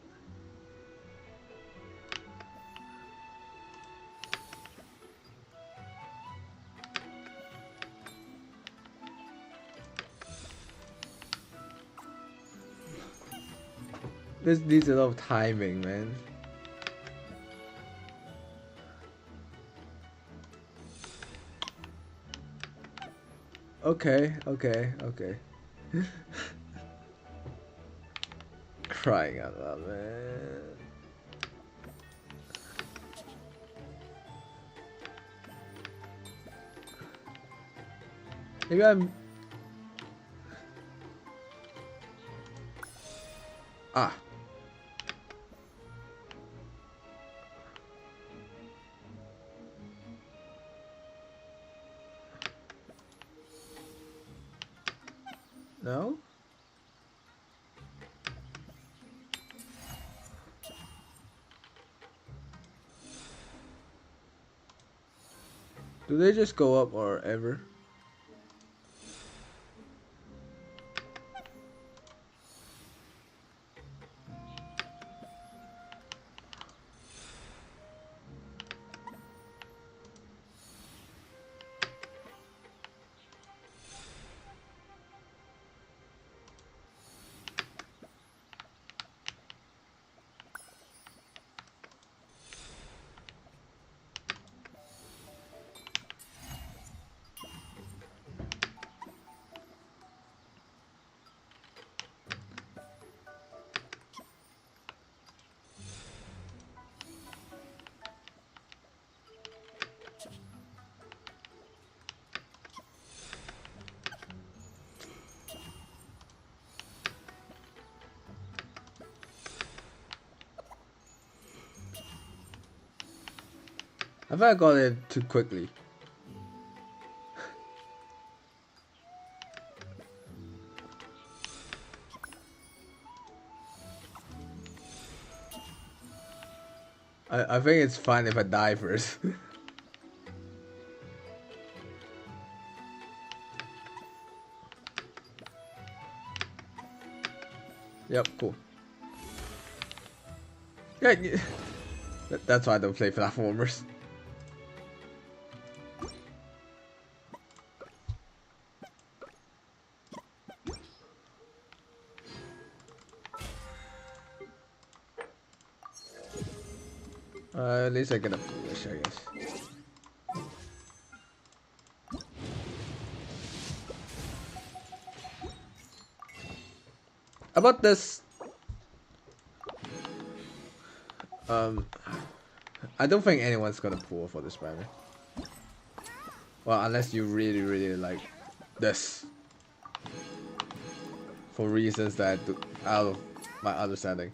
This needs a lot of timing, man. Okay. Crying out loud, man. Maybe I'm... Ah. No? Do they just go up or ever? I think I got it too quickly. I think it's fine if I die first. Yep, cool. Yeah, that's why I don't play platformers. At least I get a foolish, I guess. About this, I don't think anyone's gonna pull for this banner. Well, unless you really like this, for reasons that out of my understanding.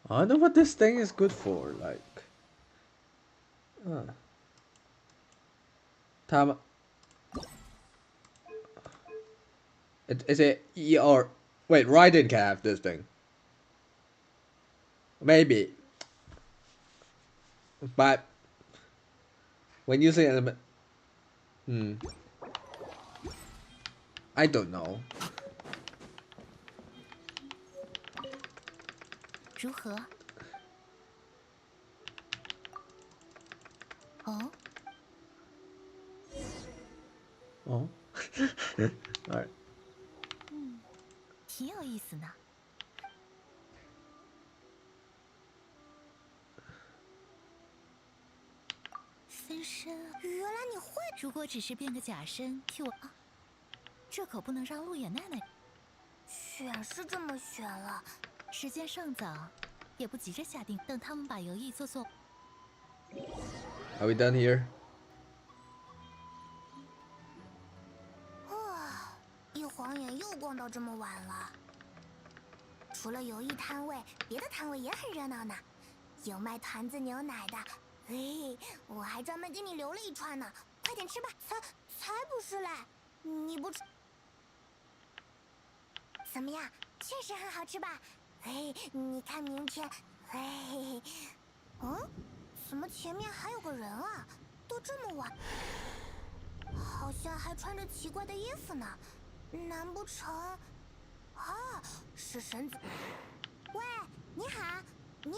I don't know what this thing is good for, like. Is it ER? Wait, Raiden can have this thing. Maybe. But when you say element, I don't know. 如何？哦。哦。Alright. 挺有意思呢。分身，原来你会。如果只是变个假身替我啊，这可不能让陆野奈奈。选是这么选了，时间尚早，也不急着下定，等他们把游艺做做。Are we done here? 哇，一晃眼又逛到这么晚了。除了游艺摊位，别的摊位也很热闹呢，有卖团子牛奶的。嘿，我还专门给你留了一串呢，快点吃吧。才不是嘞！你不吃怎么样？确实很好吃吧？嘿，你看明天，嘿，怎么前面还有个人啊？都这么晚，好像还穿着奇怪的衣服呢。难不成啊？是神子？喂，你好，你。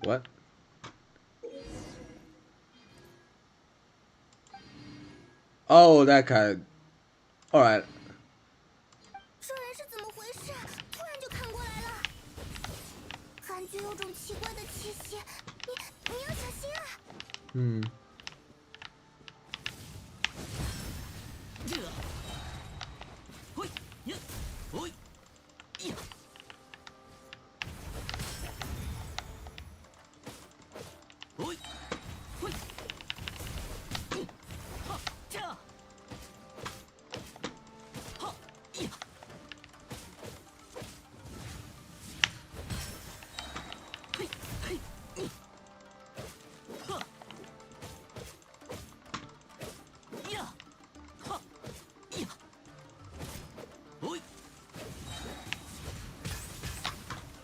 What? Oh, that kind. All right. 这人是怎么回事？突然就看过来了，感觉有种奇怪的气息，你要小心啊！嗯。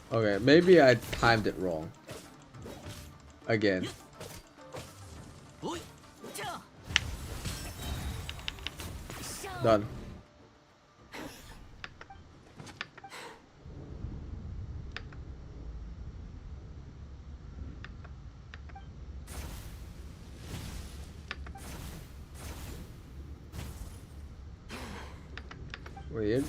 Okay, maybe I timed it wrong. Again. Done. Weird.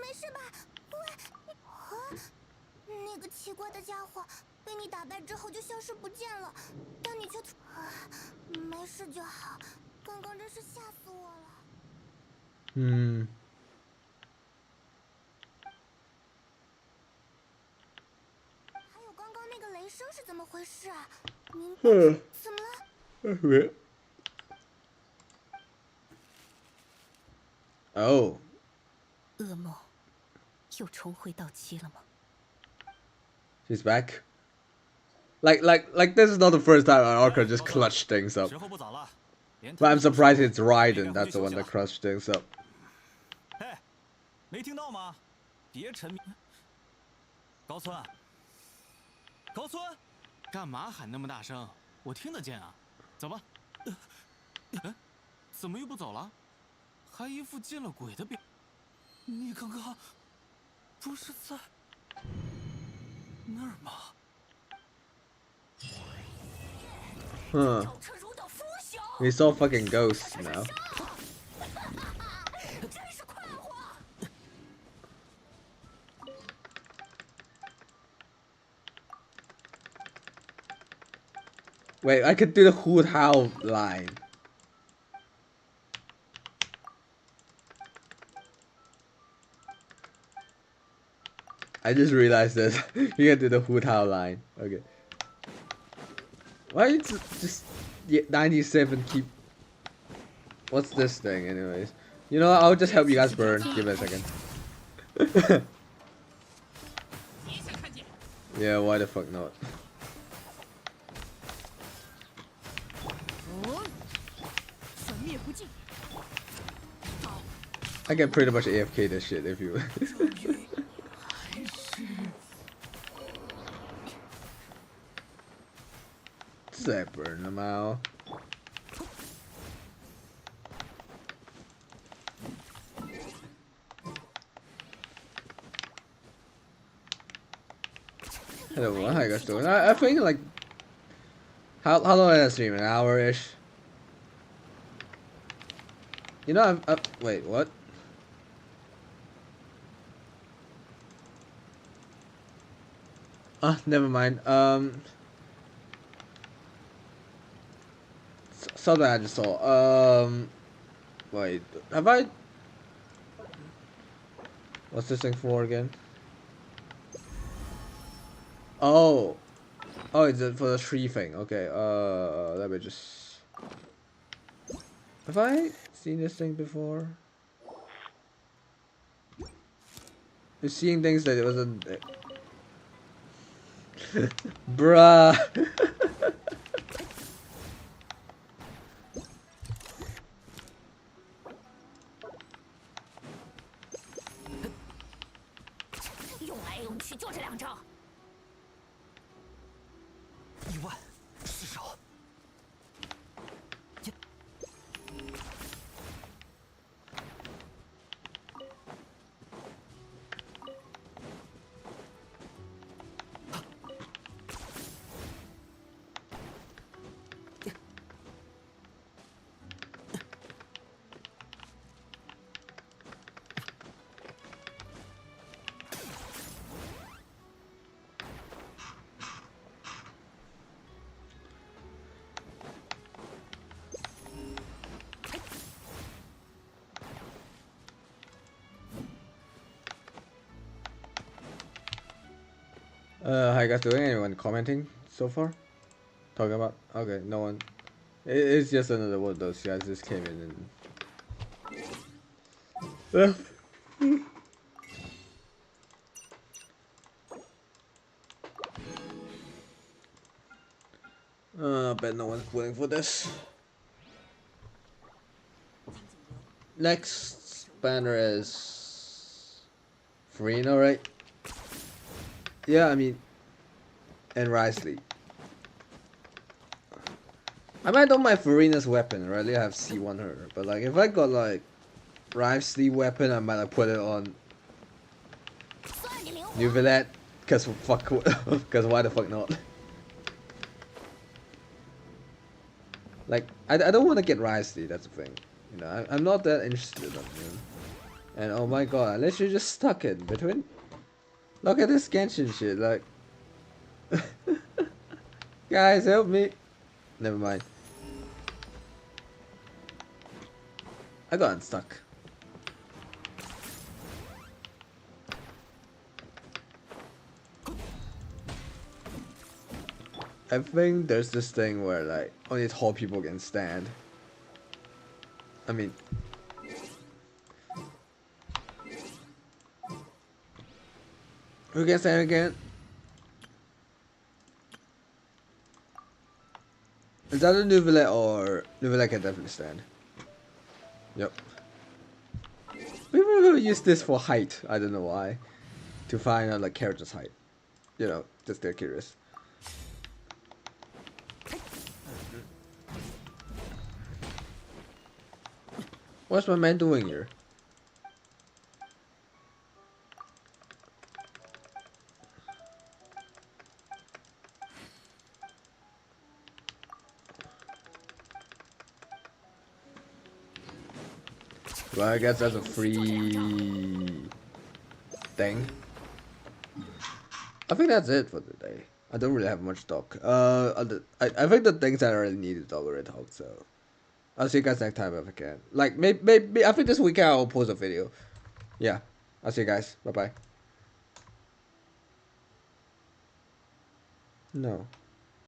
没事吧？喂，那个奇怪的家伙被你打败之后就消失不见了，但你却没事就好。刚刚真是吓死我了。嗯。还有刚刚那个雷声是怎么回事啊？怎么了？ Oh. 噩梦又重回到期了吗？ She's back. Like this is not the first time an Archer just clutched things up. But I'm surprised it's Raiden that's the one that clutched things up. 嘿，没听到吗？别沉迷。高村，高村，干嘛喊那么大声？我听得见啊。走吧。怎么又不走了？还一副见了鬼的表。你刚刚不是在那儿吗？ Huh. We saw fucking ghosts now. Wait, I could do the Hu Tao line. I just realized this. You can do the Hu Tao line. Okay. Why just 97 keep... What's this thing anyways? You know what, I'll just help you guys burn. Give it a second. Yeah, why the fuck not? I can pretty much AFK this shit if you... 再 burn them out. I don't know how you guys doing. I think like how long did I stream? An hour-ish. You know, wait, what? Never mind. Something I just saw. Wait, have I? What's this thing for again? Oh, it's for the tree thing. Okay. Let me just. Have I seen this thing before? You're seeing things that it wasn't. Bruh. How you guys doing? Anyone commenting so far? Talking about? Okay, no one. It's just another one of those guys just came in and. I bet no one's waiting for this. Next banner is Farina, right? Yeah, I mean, and Risley. I might don't mind Farina's weapon, right? I have C1 her, but like if I got like Risley weapon, I might like put it on Nuvelet, cause fuck, cause why the fuck not? Like I don't want to get Risley. That's the thing. You know, I'm not that interested in him. And oh my god, I literally just stuck it between. Look at this Genshin shit, like. Guys, help me. Never mind. I got unstuck. I think there's this thing where like only tall people can stand. I mean, who can stand again? Is that a Nuvelet or Nuvelet can definitely stand? Yep. People use this for height. I don't know why. To find out like character's height. You know, just they're curious. What's my man doing here? Well, I guess that's a free thing. I think that's it for today. I don't really have much to talk. I think the things that I really need to talk already talked, so I'll see you guys next time if I can. Like maybe I think this weekend I'll post a video. Yeah, I'll see you guys. Bye bye. No.